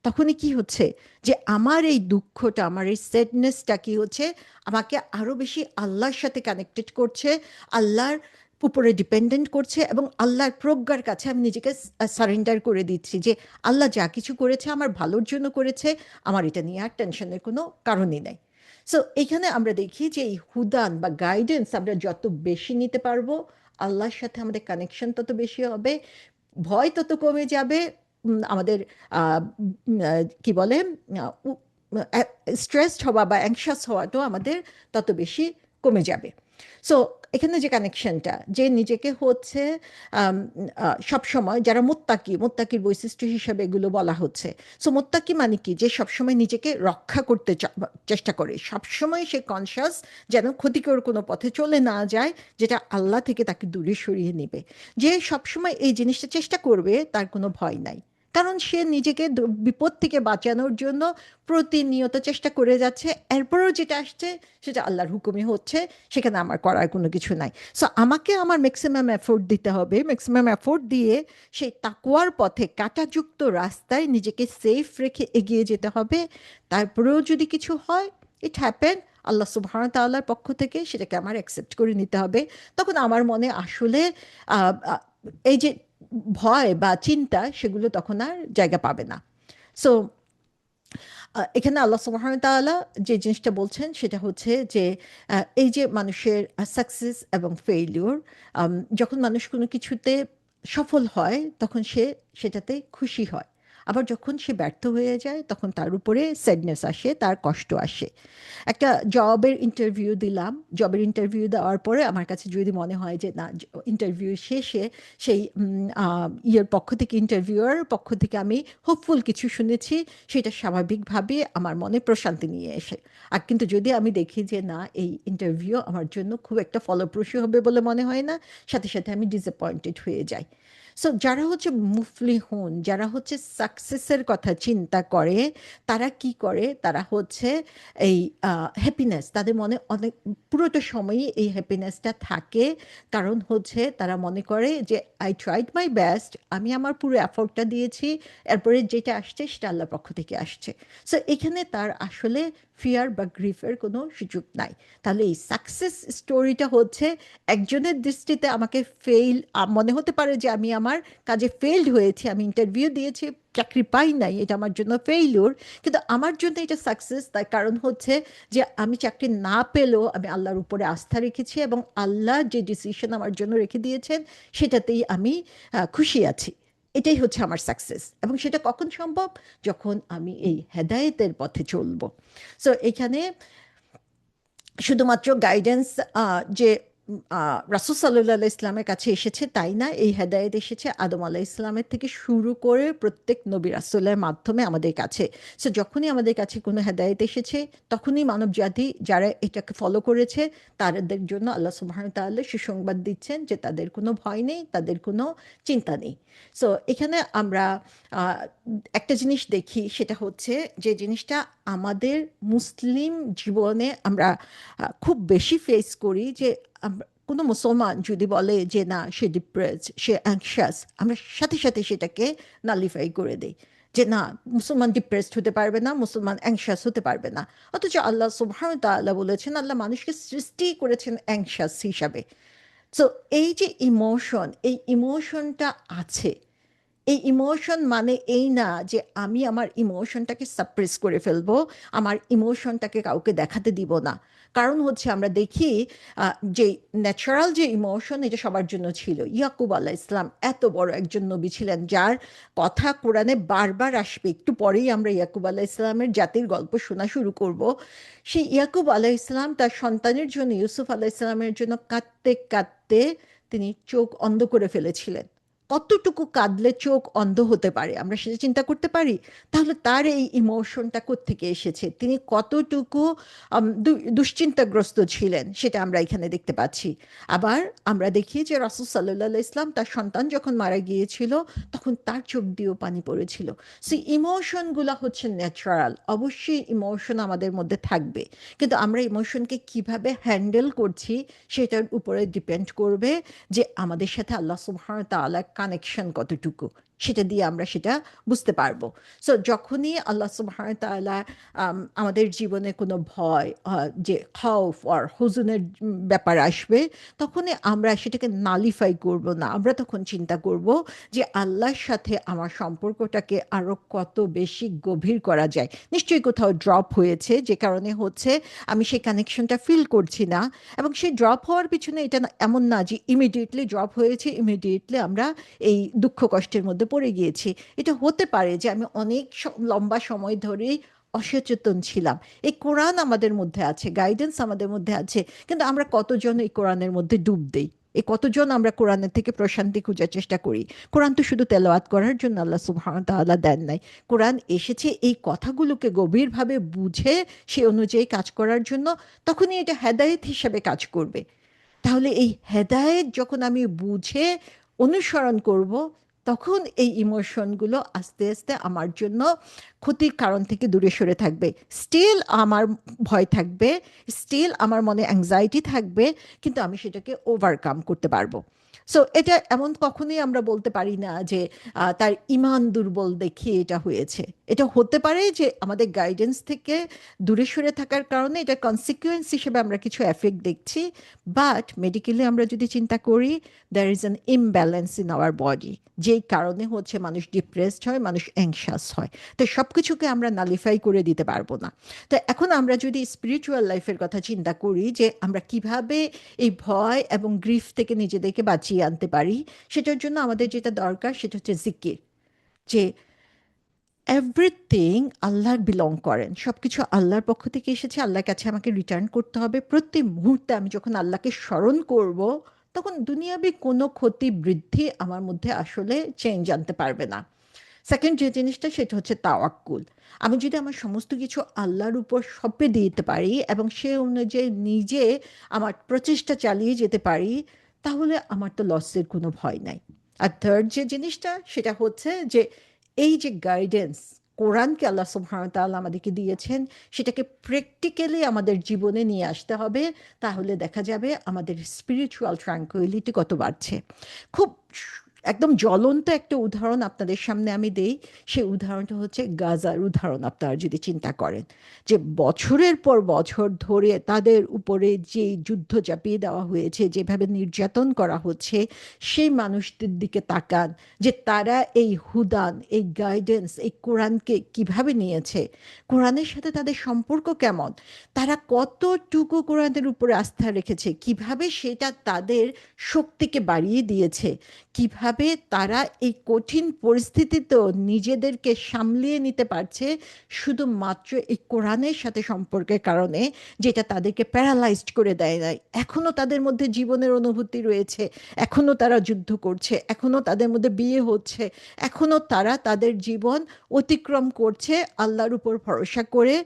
তখনই কি হচ্ছে, যে আমার এই দুঃখটা, আমার এই স্যাডনেসটা কি হচ্ছে, আমাকে আরো বেশি আল্লাহর সাথে কানেক্টেড করছে, আল্লাহর উপরে ডিপেন্ডেন্ট করছে, এবং আল্লাহর প্রজ্ঞার কাছে আমি নিজেকে সারেন্ডার করে দিচ্ছি যে আল্লাহ যা কিছু করেছে আমার ভালোর জন্য করেছে, আমার এটা নিয়ে আর টেনশনের কোনো কারণই নেই। সো এখানে আমরা দেখি যে এই হুদান বা গাইডেন্স আমরা যত বেশি নিতে পারবো, আল্লাহর সাথে আমাদের কানেকশন তত বেশি হবে, ভয় তত কমে যাবে, আমাদের কি বলে, স্ট্রেসড হওয়া বা অ্যাংশাস হওয়াটাও আমাদের তত বেশি কমে যাবে। সো এখানে যে কানেকশনটা, যে নিজেকে হচ্ছে সব সময়, যারা মোত্তাকির বৈশিষ্ট্য হিসাবে এগুলো বলা হচ্ছে। সো মোত্তাকি মানে কি, যে সবসময় নিজেকে রক্ষা করতে চেষ্টা করে, সবসময় সে কনসাস যেন ক্ষতিকর কোনো পথে চলে না যায়, যেটা আল্লাহ থেকে তাকে দূরে সরিয়ে নেবে। যে সবসময় এই জিনিসটা চেষ্টা করবে, তার কোনো ভয় নাই, কারণ সে নিজেকে বিপদ থেকে বাঁচানোর জন্য প্রতিনিয়ত চেষ্টা করে যাচ্ছে। এরপরও যেটা আসছে সেটা আল্লাহর হুকুমে হচ্ছে, সেখানে আমার করার কোনো কিছু নাই। সো আমাকে আমার ম্যাক্সিমাম এফোর্ট দিতে হবে, ম্যাক্সিমাম এফোর্ট দিয়ে সেই তাকওয়ার পথে, কাঁটাযুক্ত রাস্তায় নিজেকে সেফ রেখে এগিয়ে যেতে হবে। তারপরেও যদি কিছু হয়, ইট হ্যাপেন, আল্লাহ সুবহানাহু তাআলার পক্ষ থেকে সেটাকে আমার অ্যাকসেপ্ট করে নিতে হবে। তখন আমার মনে আসলে আহ, আহ, এই যে ভয় বা চিন্তা, সেগুলো তখন আর জায়গা পাবে না। সো এখানে আল্লাহ সুবহানাহু তাআলা যে জিনিসটা বলছেন সেটা হচ্ছে যে এই যে মানুষের সাকসেস এবং ফেইলিউর, যখন মানুষ কোনো কিছুতে সফল হয় তখন সে সেটাতে খুশি হয়, আবার যখন সে ব্যর্থ হয়ে যায় তখন তার উপরে স্যাডনেস আসে, তার কষ্ট আসে। একটা জবের ইন্টারভিউ দিলাম, জবের ইন্টারভিউ দেওয়ার পরে আমার কাছে যদি মনে হয় যে না, ইন্টারভিউ শেষে সেই ইয়ের পক্ষ থেকে, ইন্টারভিউয়ার পক্ষ থেকে আমি হোপফুল কিছু শুনেছি, সেটা স্বাভাবিকভাবে আমার মনে প্রশান্তি নিয়ে এসে। আর কিন্তু যদি আমি দেখি যে না, এই ইন্টারভিউ আমার জন্য খুব একটা ফলপ্রসূ হবে বলে মনে হয় না, সাথে সাথে আমি ডিসঅ্যাপয়েন্টেড হয়ে যাই। সো যারা হচ্ছে মুফলিহুন, যারা হচ্ছে সাকসেসের কথা চিন্তা করে, তারা কি করে, তারা হচ্ছে এই হ্যাপিনেস তাদের মনে অনেক, পুরোটা সময়ই এই হ্যাপিনেসটা থাকে। কারণ হচ্ছে তারা মনে করে যে আই ট্রাইড মাই বেস্ট, আমি আমার পুরো এফোর্টটা দিয়েছি, এরপরে যেটা আসছে সেটা আল্লাহর পক্ষ থেকে আসছে। সো এখানে তার আসলে ফিয়ার বা গ্রিফের কোনো সুযোগ নাই। তাহলে এই সাকসেস স্টোরিটা হচ্ছে, একজনের দৃষ্টিতে আমাকে ফেইল মনে হতে পারে যে আমি আমার কাজে ফেইলড হয়েছি, আমি ইন্টারভিউ দিয়েছি, চাকরি পাই নাই, এটা আমার জন্য ফেইলিউর। কিন্তু আমার জন্য এটা সাকসেস, তার কারণ হচ্ছে যে আমি চাকরি না পেলেও আমি আল্লাহর উপরে আস্থা রেখেছি, এবং আল্লাহ যে ডিসিশন আমার জন্য রেখে দিয়েছেন সেটাতেই আমি খুশি আছি। এটাই হচ্ছে আমার সাকসেস। এবং সেটা কখন সম্ভব, যখন আমি এই হেদায়েতের পথে চলবো। সো এখানে শুধুমাত্র গাইডেন্স যে রাসূল সাল্লাল্লাহু আলাইহি ইসলামের কাছে এসেছে তাই না, এই হেদায়েত এসেছে আদম আলাইহিস ইসলামের থেকে শুরু করে প্রত্যেক নবী রাসূলের মাধ্যমে আমাদের কাছে। সো যখনই আমাদের কাছে কোনো হেদায়েত এসেছে, তখনই মানব জাতি যারা এটাকে ফলো করেছে, তাদের জন্য আল্লাহ সুবহানাহু ওয়া তাআলা সুসংবাদ দিচ্ছেন যে তাদের কোনো ভয় নেই, তাদের কোনো চিন্তা নেই। সো এখানে আমরা আহ, একটা জিনিস দেখি, সেটা হচ্ছে যে জিনিসটা আমাদের মুসলিম জীবনে আমরা খুব বেশি ফেস করি, যে কোনো মুসলমান যদি বলে যে না, সে ডিপ্রেস, সে অ্যাংশাস, আমরা সাথে সাথে সেটাকে নালিফাই করে দেই, যে না, মুসলমান ডিপ্রেসড হতে পারবে না, মুসলমান অ্যাংশাস হতে পারবে না। অথচ আল্লাহ সুবহানাহু ওয়া তাআলা বলেছেন, আল্লাহ মানুষকে সৃষ্টি করেছেন অ্যাংশাস হিসাবে। সো এই যে ইমোশন, এই ইমোশনটা আছে, এই ইমোশন মানে এই না যে আমি আমার ইমোশনটাকে সাপ্রেস করে ফেলবো, আমার ইমোশনটাকে কাউকে দেখাতে দিব না। কারণ হচ্ছে আমরা দেখি যে ন্যাচারাল যে ইমোশন, এটা সবার জন্য ছিল। ইয়াকুব আলাহ ইসলাম এত বড় একজন নবী ছিলেন, যার কথা কোরআনে বারবার আসবে, একটু পরেই আমরা ইয়াকুব আলাহ ইসলামের জাতির গল্প শোনা শুরু করব। সেই ইয়াকুব আলাহ ইসলাম তার সন্তানের জন্য, ইউসুফ আলাহ ইসলামের জন্য কাঁদতে কাঁদতে তিনি চোখ অন্ধ করে ফেলেছিলেন। কতটুকু কাঁদলে চোখ অন্ধ হতে পারে, আমরা সেটা চিন্তা করতে পারি? তাহলে তার এই ইমোশনটা কোত্থেকে এসেছে, তিনি কতটুকু দুশ্চিন্তাগ্রস্ত ছিলেন, সেটা আমরা এখানে দেখতে পাচ্ছি। আবার আমরা দেখি যে রাসূল সাল্লাল্লাহু ইসলাম তার সন্তান যখন মারা গিয়েছিল, তখন তার চোখ দিয়েও পানি পড়েছিল। সো ইমোশনগুলো হচ্ছে ন্যাচারাল, অবশ্যই ইমোশন আমাদের মধ্যে থাকবে, কিন্তু আমরা ইমোশনকে কিভাবে হ্যান্ডেল করছি সেটার উপরে ডিপেন্ড করবে যে আমাদের সাথে আল্লাহ সুবহানাহু ওয়া তাআলার কানেকশন কতটুকু, সেটা দিয়ে আমরা সেটা বুঝতে পারবো। সো যখনই আল্লাহ সুবহানাহু ওয়া তাআলা আমাদের জীবনে কোনো ভয়, যে খাউফ আর হুজুনের ব্যাপার আসবে, তখনই আমরা সেটাকে নালিফাই করব না, আমরা তখন চিন্তা করব যে আল্লাহর সাথে আমার সম্পর্কটাকে আরো কত বেশি গভীর করা যায়। নিশ্চয়ই কোথাও ড্রপ হয়েছে, যে কারণে হচ্ছে আমি সেই কানেকশনটা ফিল করছি না। এবং সেই ড্রপ হওয়ার পিছনে এটা এমন না যে ইমিডিয়েটলি ড্রপ হয়েছে, ইমিডিয়েটলি আমরা এই দুঃখ কষ্টের মধ্যে পড়ে গিয়েছি। এটা হতে পারে যে আমি অনেক লম্বা সময় ধরেই অসচেতন ছিলাম। এই কোরআন আমাদের মধ্যে আছে, গাইডেন্স আমাদের মধ্যে আছে, কিন্তু আমরা কতজন এই কোরআনের মধ্যে ডুব দেই? এই কতজন আমরা কোরআনের থেকে প্রশান্তি খোঁজার চেষ্টা করি? কোরআন তো শুধু তেলাওয়াত করার জন্য আল্লাহ সুবহানাহু ওয়া তাআলা দেন নাই। কোরআন এসেছে এই কথাগুলোকে গভীরভাবে বুঝে সে অনুযায়ী কাজ করার জন্য, তখনই এটা হেদায়েত হিসেবে কাজ করবে। তাহলে এই হেদায়েত যখন আমি বুঝে অনুসরণ করব, তখন এই ইমোশনগুলো আস্তে আস্তে আমার জন্য ক্ষতির কারণ থেকে দূরে সরে থাকবে। স্টিল আমার ভয় থাকবে, স্টিল আমার মনে অ্যাংজাইটি থাকবে, কিন্তু আমি সেটাকে ওভারকাম করতে পারবো। সো এটা এমন কখনোই আমরা বলতে পারি না যে তার ইমান দুর্বল দেখে এটা হয়েছে। এটা হতে পারে যে আমাদের গাইডেন্স থেকে দূরে সরে থাকার কারণে এটা কনসিকুয়েন্স হিসেবে আমরা কিছু এফেক্ট দেখছি। বাট মেডিকেলি আমরা যদি চিন্তা করি, there is an imbalance in our body, যেই কারণে হচ্ছে মানুষ ডিপ্রেসড হয়, মানুষ অ্যাংশাস হয়। তো সব কিছুকে আমরা নালিফাই করে দিতে পারবো না। তো এখন আমরা যদি স্পিরিচুয়াল লাইফের কথা চিন্তা করি, যে আমরা কিভাবে এই ভয় এবং গ্রিফ থেকে নিজেদেরকে বাঁচিয়ে আনতে পারি, সেটার জন্য আমাদের যেটা দরকার সেটা হচ্ছে জিকির। যে এভরিথিং আল্লাহর বিলং করেন, সবকিছু আল্লাহর পক্ষ থেকে এসেছে, আল্লাহর কাছে আমাকে রিটার্ন করতে হবে। প্রতি মুহূর্তে আমি যখন আল্লাহকে স্মরণ করব, তখন দুনিয়াবি কোনো ক্ষতি বৃদ্ধি আমার মধ্যে আসলে চেঞ্জ আনতে পারবে না। সেকেন্ড যে জিনিসটা সেটা হচ্ছে তাওয়াক্কুল। আমি যদি আমার সমস্ত কিছু আল্লাহর উপর সঁপে দিতে পারি এবং সে অনুযায়ী নিজে আমার প্রচেষ্টা চালিয়ে যেতে পারি, তাহলে আমার তো লসের কোনো ভয় নাই। আর থার্ড যে জিনিসটা সেটা হচ্ছে যে এই যে গাইডেন্স কোরআনকে আল্লাহ সুবহানাহু ওয়া তাআলা আমাদেরকে দিয়েছেন, সেটাকে প্র্যাকটিক্যালি আমাদের জীবনে নিয়ে আসতে হবে। তাহলে দেখা যাবে আমাদের স্পিরিচুয়াল ট্রাঙ্কুইলিটি কত বাড়ছে। খুব একদম জ্বলন্ত একটা উদাহরণ আপনাদের সামনে আমি দেই। সেই উদাহরণটা হচ্ছে গাজার উদাহরণ। আপনারা যদি চিন্তা করেন যে বছরের পর বছর ধরে তাদের উপরে যে যুদ্ধ চাপিয়ে দেওয়া হয়েছে, যেভাবে নির্যাতন করা হচ্ছে, সেই মানুষদের দিকে তাকান যে তারা এই হুদান, এই গাইডেন্স, এই কোরআনকে কিভাবে নিয়েছে, কোরআনের সাথে তাদের সম্পর্ক কেমন, তারা কতটুকু কোরআনের উপরে আস্থা রেখেছে, কিভাবে সেটা তাদের শক্তিকে বাড়িয়ে দিয়েছে, কিভাবে তারা এই কঠিন পরিস্থিতিতেও নিজেদেরকে সামলিয়ে নিতে পারছে শুধুমাত্র এই কোরআনের সাথে সম্পর্কের কারণে, যেটা তাদেরকে প্যারালাইজড করে দেয় নাই। এখনো তাদের মধ্যে জীবনের অনুভূতি রয়েছে, এখনো তারা যুদ্ধ করছে, এখনো তাদের মধ্যে বিয়ে হচ্ছে, এখনো তারা তাদের জীবন অতিক্রম করছে আল্লাহর উপর ভরসা করে।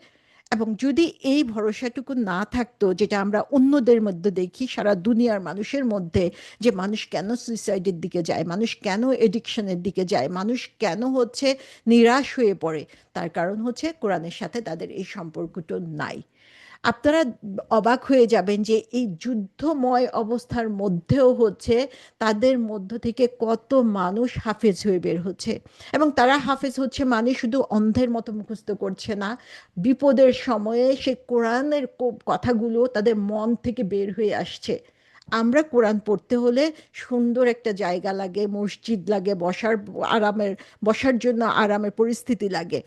এবং যদি এই ভরসাটুকু না থাকতো, যেটা আমরা অন্যদের মধ্যে দেখি, সারা দুনিয়ার মানুষের মধ্যে, যে মানুষ কেন সুইসাইডের দিকে যায়, মানুষ কেন এডিকশনের দিকে যায়, মানুষ কেন হচ্ছে নিরাশ হয়ে পড়ে, তার কারণ হচ্ছে কোরআনের সাথে তাদের এই সম্পর্কটা নাই। আপনারা অবাক হয়ে যাবেন যে এই যুদ্ধময় অবস্থার মধ্যেও হচ্ছে তাদের মধ্য থেকে কত মানুষ হাফেজ হয়ে বের হচ্ছে। এবং তারা হাফেজ হচ্ছে মানে শুধু অন্ধের মতো মুখস্থ করছে না, বিপদের সময়ে সে কোরআনের কথাগুলো তাদের মন থেকে বের হয়ে আসছে। আমরা কোরআন পড়তে হলে সুন্দর একটা জায়গা লাগে, মসজিদ লাগে, বসার জন্য আরামের পরিস্থিতি লাগে।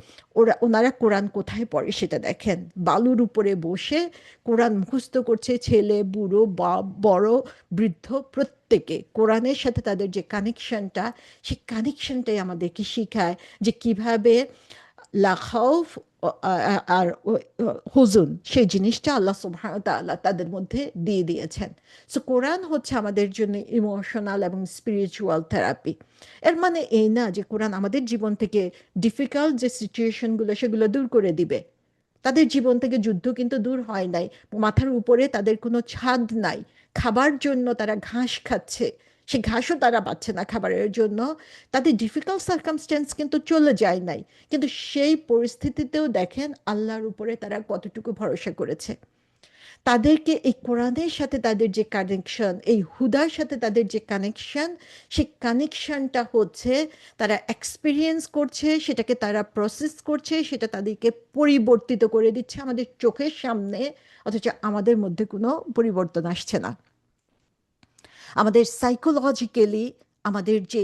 ওনারা কোরআন কোথায় পড়ে সেটা দেখেন, বালুর উপরে বসে কোরআন মুখস্থ করছে, ছেলে বুড়ো বা বড় বৃদ্ধ প্রত্যেকে কোরআনের সাথে তাদের যে কানেকশনটা, সেই কানেকশনটাই আমাদেরকে শেখায় যে কিভাবে লা খাউফ আর হুজুন, সেই জিনিসটা আল্লাহ সুবহানাহু ওয়া তাআলা তাদের মধ্যে দিয়ে দিয়েছেন। সো কোরআন হচ্ছে আমাদের জন্য ইমোশনাল এবং স্পিরিচুয়াল থেরাপি। এর মানে এই না যে কোরআন আমাদের জীবন থেকে ডিফিকাল্ট যে সিচুয়েশনগুলো সেগুলো দূর করে দিবে। তাদের জীবন থেকে যুদ্ধ কিন্তু দূর হয় নাই, মাথার উপরে তাদের কোনো ছাদ নাই, খাবার জন্য তারা ঘাস খাচ্ছে, সে ঘাসও তারা পাচ্ছে না খাবারের জন্য। তাদের ডিফিকাল্ট সার্কামস্টেন্স কিন্তু চলে যায় নাই, কিন্তু সেই পরিস্থিতিতেও দেখেন আল্লাহর উপরে তারা কতটুকু ভরসা করেছে। তাদেরকে এই কোরআনের সাথে তাদের যে কানেকশন, এই হুদার সাথে তাদের যে কানেকশন, সেই কানেকশনটা হচ্ছে তারা এক্সপিরিয়েন্স করছে, সেটাকে তারা প্রসেস করছে, সেটা তাদেরকে পরিবর্তিত করে দিচ্ছে আমাদের চোখের সামনে, অথচ আমাদের মধ্যে কোনো পরিবর্তন আসছে না। আমাদের সাইকোলজিক্যালি আমাদের যে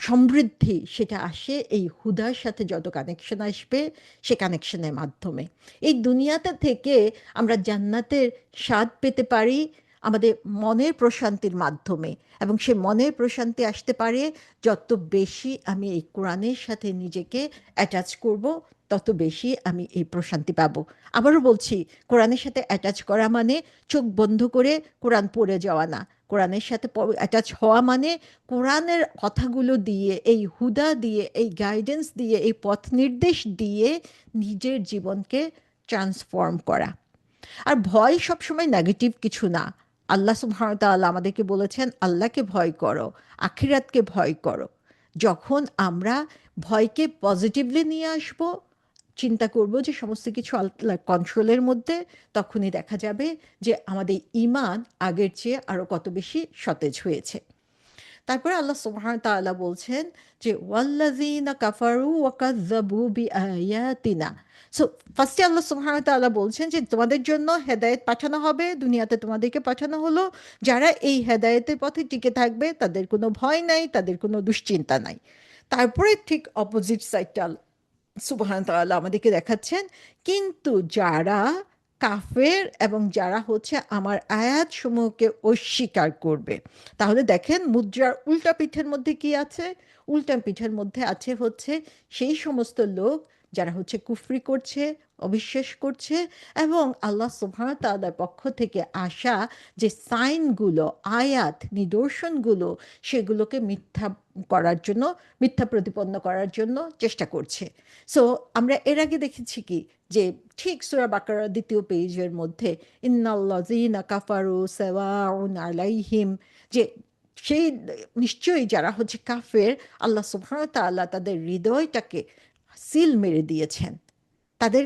সমৃদ্ধি সেটা আসে এই হুদার সাথে, যত কানেকশন আসবে সে কানেকশনের মাধ্যমে। এই দুনিয়াটা থেকে আমরা জান্নাতের স্বাদ পেতে পারি আমাদের মনের প্রশান্তির মাধ্যমে, এবং সে মনের প্রশান্তি আসতে পারে যত বেশি আমি এই কোরআনের সাথে নিজেকে অ্যাটাচ করব, তত বেশি আমি এই প্রশান্তি পাবো। আবারও বলছি, কোরআনের সাথে অ্যাটাচ করা মানে চোখ বন্ধ করে কোরআন পড়ে যাওয়া না। কোরআনের সাথে অ্যাটাচ হওয়া মানে কোরআনের কথাগুলো দিয়ে, এই হুদা দিয়ে, এই গাইডেন্স দিয়ে, এই পথ নির্দেশ দিয়ে নিজের জীবনকে ট্রান্সফর্ম করা। আর ভয় সবসময় নেগেটিভ কিছু না। আল্লাহ সুবহানাহু ওয়া তাআলা আমাদেরকে বলেছেন আল্লাহকে ভয় করো, আখিরাতকে ভয় করো। যখন আমরা ভয়কে পজিটিভলি নিয়ে আসব, চিন্তা করব যে সমস্ত কিছু আল্লাহর কন্ট্রোলের মধ্যে, তখনই দেখা যাবে যে আমাদের ঈমান আগের চেয়ে আরো কত বেশি সতেজ হয়েছে। তারপরে আল্লাহ সুবহানাহু ওয়া তাআলা বলছেন যে ওয়াল্লাযীনা কাফারু ওয়া কাযযাবু বিআয়াতিনা। সো ফার্স্টে আল্লাহ সুবহানাহু ওয়া তাআলা বলছেন যে তোমাদের জন্য হেদায়েত পাঠানো হবে, দুনিয়াতে তোমাদেরকে পাঠানো হলো, যারা এই হেদায়েতের পথে টিকে থাকবে তাদের কোনো ভয় নাই, তাদের কোনো দুশ্চিন্তা নাই। তারপরে ঠিক অপোজিট সাইডটা সুবহান তাআলা আমাদেরকে দেখাচ্ছেন, কিন্তু যারা কাফের এবং যারা হচ্ছে আমার আয়াত সমূহকে অস্বীকার করবে। তাহলে দেখেন মুদ্রার উল্টা পিঠের মধ্যে কি আছে? উল্টা পিঠের মধ্যে আছে হচ্ছে সেই সমস্ত লোক যারা হচ্ছে কুফরি করছে, অবিশ্বাস করছে, এবং আল্লাহ সুবহানাহু তাআলার পক্ষ থেকে আসা যে সাইনগুলো, আয়াত, নিদর্শনগুলো, সেগুলোকে মিথ্যা করার জন্য, মিথ্যা প্রতিপন্ন করার জন্য চেষ্টা করছে। সো আমরা এর আগে দেখেছি কি, যে ঠিক সূরা বাকারার দ্বিতীয় পেজের মধ্যে ইন্নাল্লাযীনা কাফারু সাওয়াউন আলাইহিম, যে সেই নিশ্চয়ই যারা হচ্ছে কাফের, আল্লাহ সুবহানাহু ওয়া তাআলা তাদের হৃদয়টাকে সিল মেরে দিয়েছেন, তাদের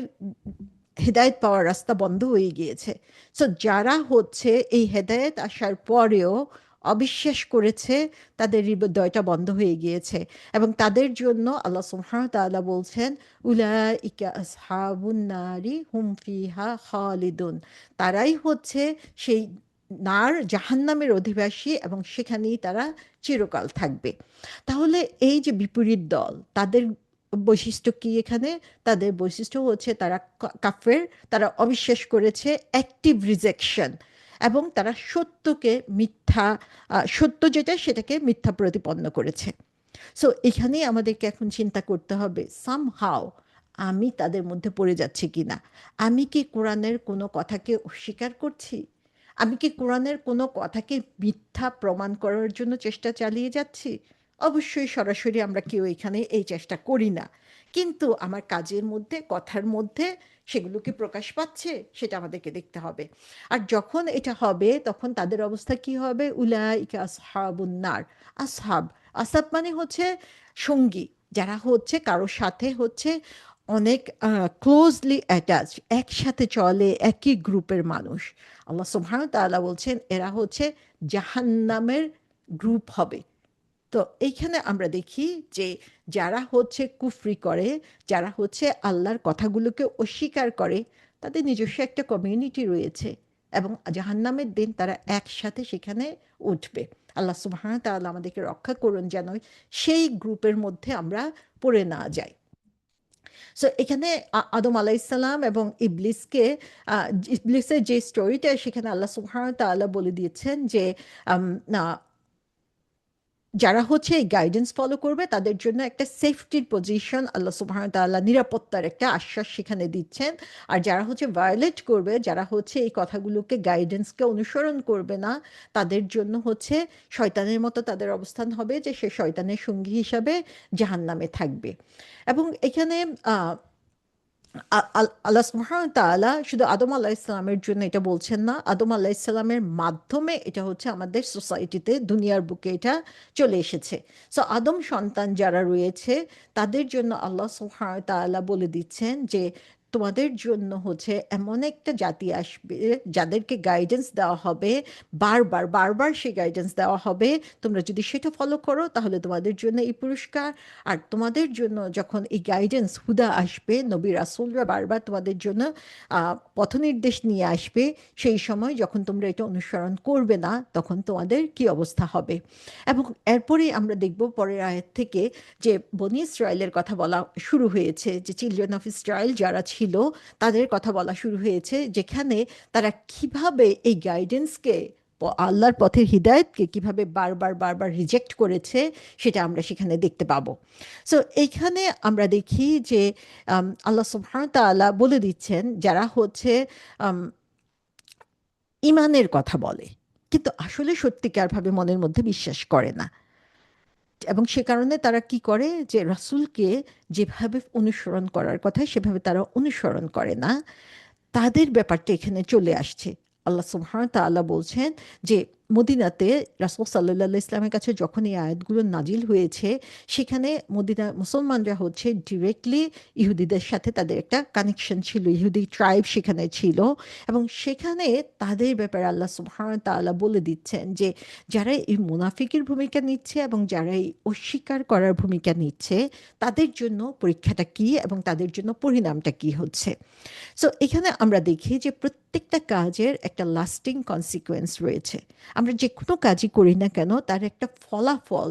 হেদায়েত পাওয়ার রাস্তা বন্ধ হয়ে গিয়েছে। সো যারা হচ্ছে এই হেদায়েত আসার পরেও অবিশ্বাস করেছে, তাদের হৃদয়টা বন্ধ হয়ে গিয়েছে, এবং তাদের জন্য আল্লাহ সুবহানাহু ওয়া তাআলা বলছেন উলাইকা আসহাবুন নারি হুম ফিহা খালিদুন। তারাই হচ্ছে সেই জাহান্নামের অধিবাসী, এবং সেখানেই তারা চিরকাল থাকবে। তাহলে এই যে বিপরীত দল, তাদের বৈশিষ্ট্য কি এখানে? তাদের বৈশিষ্ট্য হচ্ছে তারা কাফের, তারা অবিশ্বাস করেছে, অ্যাক্টিভ রিজেকশন, এবং তারা সত্যকে মিথ্যা, সত্য যেটা সেটাকে মিথ্যা প্রতিপন্ন করেছে। সো এখানেই আমাদেরকে এখন চিন্তা করতে হবে, সামহাও আমি তাদের মধ্যে পড়ে যাচ্ছি কিনা। আমি কি কোরআনের কোনো কথাকে অস্বীকার করছি? আমি কি কোরআনের কোনো কথাকে মিথ্যা প্রমাণ করার জন্য চেষ্টা চালিয়ে যাচ্ছি? অবশ্যই সরাসরি আমরা কেউ এখানে এই চেষ্টা করি না, কিন্তু আমার কাজের মধ্যে, কথার মধ্যে সেগুলো কি প্রকাশ পাচ্ছে সেটা আমাদেরকে দেখতে হবে। আর যখন এটা হবে তখন তাদের অবস্থা কি হবে? উলাইকা আসহাবুন নার। আসহাব, আসাব মানে হচ্ছে সঙ্গী, যারা হচ্ছে কারো সাথে হচ্ছে অনেক ক্লোজলি অ্যাটাচ, একসাথে চলে, একই গ্রুপের মানুষ। আল্লাহ সুবহানাহু ওয়া তাআলা বলছেন এরা হচ্ছে জাহান্নামের গ্রুপ হবে। তো এইখানে আমরা দেখি যে যারা হচ্ছে কুফরি করে, যারা হচ্ছে আল্লাহর কথাগুলোকে অস্বীকার করে, তাদের নিজস্ব একটা কমিউনিটি রয়েছে, এবং জাহান্নামের দিন তারা একসাথে সেখানে উঠবে। আল্লাহ সুবহানাহু ওয়া তাআলা আমাদেরকে রক্ষা করুন যেন সেই গ্রুপের মধ্যে আমরা পড়ে না যাই। সো এখানে আদম আলাইসাল্লাম এবং ইবলিসকে, ইবলিসের যে স্টোরিটা, সেখানে আল্লাহ সুবহানাহু ওয়া তাআলা বলে দিয়েছেন যে আম, না যারা হচ্ছে এই গাইডেন্স ফলো করবে তাদের জন্য একটা সেফটির পজিশন আল্লাহ সুবহানাহু ওয়া তাআলা নিরাপত্তার একটা আশ্বাস সেখানে দিচ্ছেন। আর যারা হচ্ছে ভায়োলেট করবে, যারা হচ্ছে এই কথাগুলোকে গাইডেন্সকে অনুসরণ করবে না, তাদের জন্য হচ্ছে শয়তানের মতো তাদের অবস্থান হবে, যে সে শয়তানের সঙ্গী হিসাবে জাহান্নামে থাকবে। এবং এখানে আল্লাহ সুবহানাহু ওয়া তাআলা শুধু আদম আলাহ ইসলামের জন্য এটা বলছেন না, আদম আলাহ ইসলামের মাধ্যমে এটা হচ্ছে আমাদের সোসাইটিতে, দুনিয়ার বুকে এটা চলে এসেছে। সো আদম সন্তান যারা রয়েছে তাদের জন্য আল্লাহ সুবহানাহু ওয়া তাআলা বলে দিচ্ছেন যে তোমাদের জন্য হচ্ছে এমন একটা জাতি আসবে যাদেরকে গাইডেন্স দেওয়া হবে, বারবার বারবার সেই গাইডেন্স দেওয়া হবে, তোমরা যদি সেটা ফলো করো তাহলে তোমাদের জন্য এই পুরস্কার। আর তোমাদের জন্য যখন এই গাইডেন্স হুদা আসবে, নবী রাসূলরা বারবার তোমাদের জন্য পথনির্দেশ নিয়ে আসবে, সেই সময় যখন তোমরা এটা অনুসরণ করবে না তখন তোমাদের কি অবস্থা হবে। এবং এরপরেই আমরা দেখব পরের আয়াত থেকে যে বনি ইসরায়েলের কথা বলা শুরু হয়েছে, যে চিলড্রেন অফ ইসরায়েল যারা ছিল তাদের কথা বলা শুরু হয়েছে, যেখানে তারা কিভাবে এই গাইডেন্সকে, আল্লাহর পথের হিদায়তকে কিভাবে বারবার বারবার রিজেক্ট করেছে সেটা আমরা সেখানে দেখতে পাবো। সো এইখানে আমরা দেখি যে আল্লাহ সুবহানাহু ওয়া তাআলা বলে দিচ্ছেন যারা হচ্ছে আম, ইমানের কথা বলে কিন্তু আসলে সত্যিকারভাবে মনের মধ্যে বিশ্বাস করে না, এবং সে কারণে তারা কি করে যে রাসূলকে যেভাবে অনুসরণ করার কথা সেভাবে তারা অনুসরণ করে না, তাদের ব্যাপারটা এখানে চলে আসছে। আল্লাহ সুবহানাহু ওয়া তাআলা বলছেন যে মদিনাতে রাসূল সাল্লাল্লাহু ইসলামের কাছে যখন এই আয়াতগুলো নাজিল হয়েছে, সেখানে মদিনা মুসলমানরা হচ্ছে ডিরেক্টলি ইহুদিদের সাথে তাদের একটা কানেকশন ছিল, ইহুদি ট্রাইব সেখানে ছিল। এবং সেখানে তাদের ব্যাপারে আল্লাহ সুবহানাহু ওয়া তাআলা বলে দিচ্ছেন যে যারা এই মুনাফিকের ভূমিকা নিচ্ছে এবং যারা এই অস্বীকার করার ভূমিকা নিচ্ছে, তাদের জন্য পরীক্ষাটা কি এবং তাদের জন্য পরিণামটা কি হচ্ছে। সো এখানে আমরা দেখি যে প্রত্যেকটা কাজের একটা লাস্টিং কনসিকোয়েন্স রয়েছে। আমরা যে কোনো কাজই করি না কেন তার একটা ফলাফল,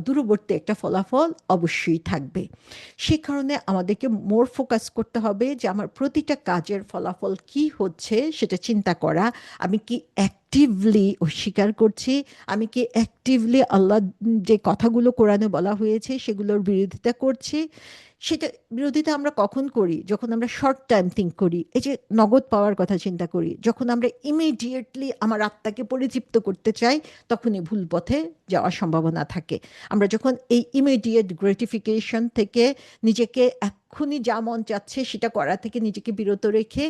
দূরবর্তী একটা ফলাফল অবশ্যই থাকবে। সে কারণে আমাদেরকে মোর ফোকাস করতে হবে যে আমার প্রতিটা কাজের ফলাফল কি হচ্ছে সেটা চিন্তা করা। আমি কি অ্যাক্টিভলি অস্বীকার করছি, আমি কি অ্যাক্টিভলি আল্লাহ যে কথাগুলো কোরআনে বলা হয়েছে সেগুলোর বিরোধিতা করছি। সেটা বিরোধিতা আমরা কখন করি? যখন আমরা শর্ট টাইম থিঙ্ক করি, এই যে নগদ পাওয়ার কথা চিন্তা করি, যখন আমরা ইমিডিয়েটলি আমার আত্মাকে পরিতৃপ্ত করতে চাই, তখনই ভুল পথে যাওয়ার সম্ভাবনা থাকে। আমরা যখন এই ইমিডিয়েট গ্রেটিফিকেশন থেকে নিজেকে এক্ষুনি যা মন চাচ্ছে সেটা করা থেকে নিজেকে বিরত রেখে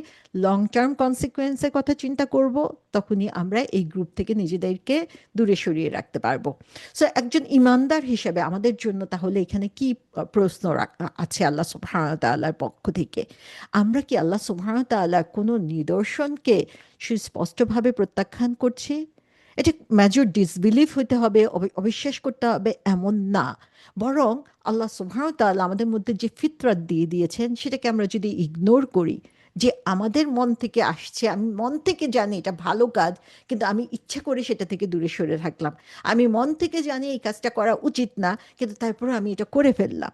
লং টার্ম কনসিকুয়েন্সের কথা চিন্তা করব, তখনই আমরা এই গ্রুপ থেকে নিজেদেরকে দূরে সরিয়ে রাখতে পারবো। সো একজন ইমানদার হিসেবে আমাদের জন্য তাহলে এখানে কি প্রশ্ন আছে আল্লাহ সুবহানাহু ওয়া তাআলার পক্ষ থেকে? আমরা কি আল্লাহ সুবহানাহু ওয়া তাআলার কোনো নিদর্শনকে সুস্পষ্টভাবে প্রত্যাখ্যান করছি? এটা মেজর ডিসবিলিভ হতে হবে, অবিশ্বাস করতে হবে এমন না, বরং আল্লাহ সুবহানাহু ওয়া তাআলা আমাদের মধ্যে যে ফিতরাত দিয়ে দিয়েছেন সেটাকে আমরা যদি ইগনোর করি, যে আমাদের মন থেকে আসছে, আমি মন থেকে জানি এটা ভালো কাজ, কিন্তু আমি ইচ্ছা করে সেটা থেকে দূরে সরে থাকলাম। আমি মন থেকে জানি এই কাজটা করা উচিত না, কিন্তু তারপরে আমি এটা করে ফেললাম।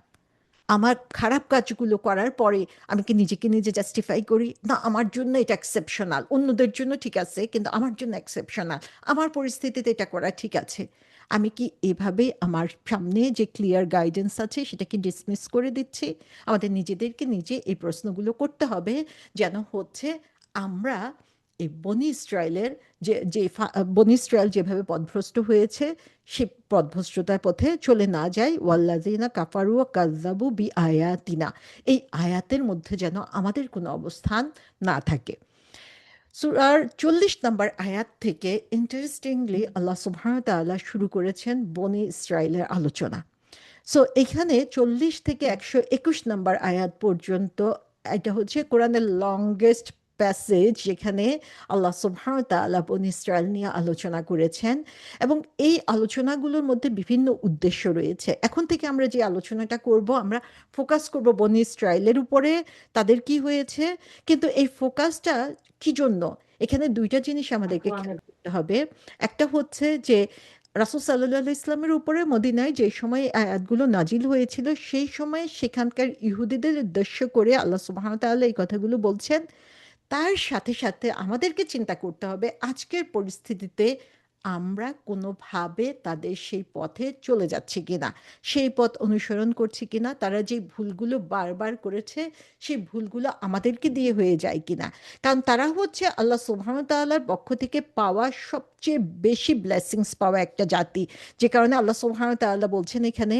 আমার খারাপ কাজগুলো করার পরে আমি কি নিজেকে নিজে জাস্টিফাই করি না, আমার জন্য এটা এক্সেপশনাল, অন্যদের জন্য ঠিক আছে কিন্তু আমার জন্য এক্সেপশনাল, আমার পরিস্থিতিতে এটা করা ঠিক আছে। আমি কি এভাবে আমার সামনে যে ক্লিয়ার গাইডেন্স আছে সেটাকে ডিসমিস করে দিচ্ছি? আমাদের নিজেদেরকে নিজে এই প্রশ্নগুলো করতে হবে, যেন হচ্ছে আমরা এই বনি ইসরায়েলের বনি ইসরায়েল যেভাবে পথভ্রষ্ট হয়েছে সে পথভ্রষ্টতার পথে চলে না যায়। ওয়াল্লাযিনা কাফারু ওয়া কাযযাবু বিআয়াতিনা, এই আয়াতের মধ্যে যেন আমাদের কোনো অবস্থান না থাকে। সূরার 40 নম্বর আয়াত থেকে ইন্টারেস্টিংলি আল্লাহ সুবহানাহু ওয়া তাআলা শুরু করেছেন বনি ইসরায়েলের আলোচনা। সো এখানে 40 থেকে 121 নম্বর আয়াত পর্যন্ত এটা হচ্ছে কোরআনের লংগেস্ট প্যাসেজ, যেখানে আল্লাহ সুবহানাহু ওয়া তাআলা বনী ইসরায়েল নিয়ে আলোচনা করেছেন। এবং এই আলোচনাগুলোর মধ্যে বিভিন্ন উদ্দেশ্য রয়েছে। এখন থেকে আমরা যে আলোচনাটা করব, আমরা ফোকাস করব বনী ইসরায়েলের উপরে, তাদের কি হয়েছে, কিন্তু এই ফোকাসটা কি জন্য? এখানে দুইটা জিনিস আমাদেরকে খেয়াল করতে হবে। একটা হচ্ছে যে রাসূল সাল্লাল্লাহু আলাইহি ইসলামের উপরে মদিনায় যে সময় আয়াতগুলো নাজিল হয়েছিল সেই সময় সেখানকার ইহুদিদের উদ্দেশ্য করে আল্লাহ সুবহানাহু ওয়া তাআলা এই কথাগুলো বলছেন। তার সাথে সাথে আমাদেরকে চিন্তা করতে হবে আজকের পরিস্থিতিতে আমরা কোনোভাবে তাদের সেই পথে চলে যাচ্ছি কিনা, সেই পথ অনুসরণ করছি কিনা, তারা যে ভুলগুলো বারবার করেছে সেই ভুলগুলো আমাদেরকে দিয়ে হয়ে যায় কিনা। কারণ তারা হচ্ছে আল্লাহ সুবহানাহু ওয়া তাআলার পক্ষ থেকে পাওয়া সবচেয়ে বেশি ব্লেসিংস পাওয়া একটা জাতি। যে কারণে আল্লাহ সুবহানাহু ওয়া তাআলা বলছেন এখানে,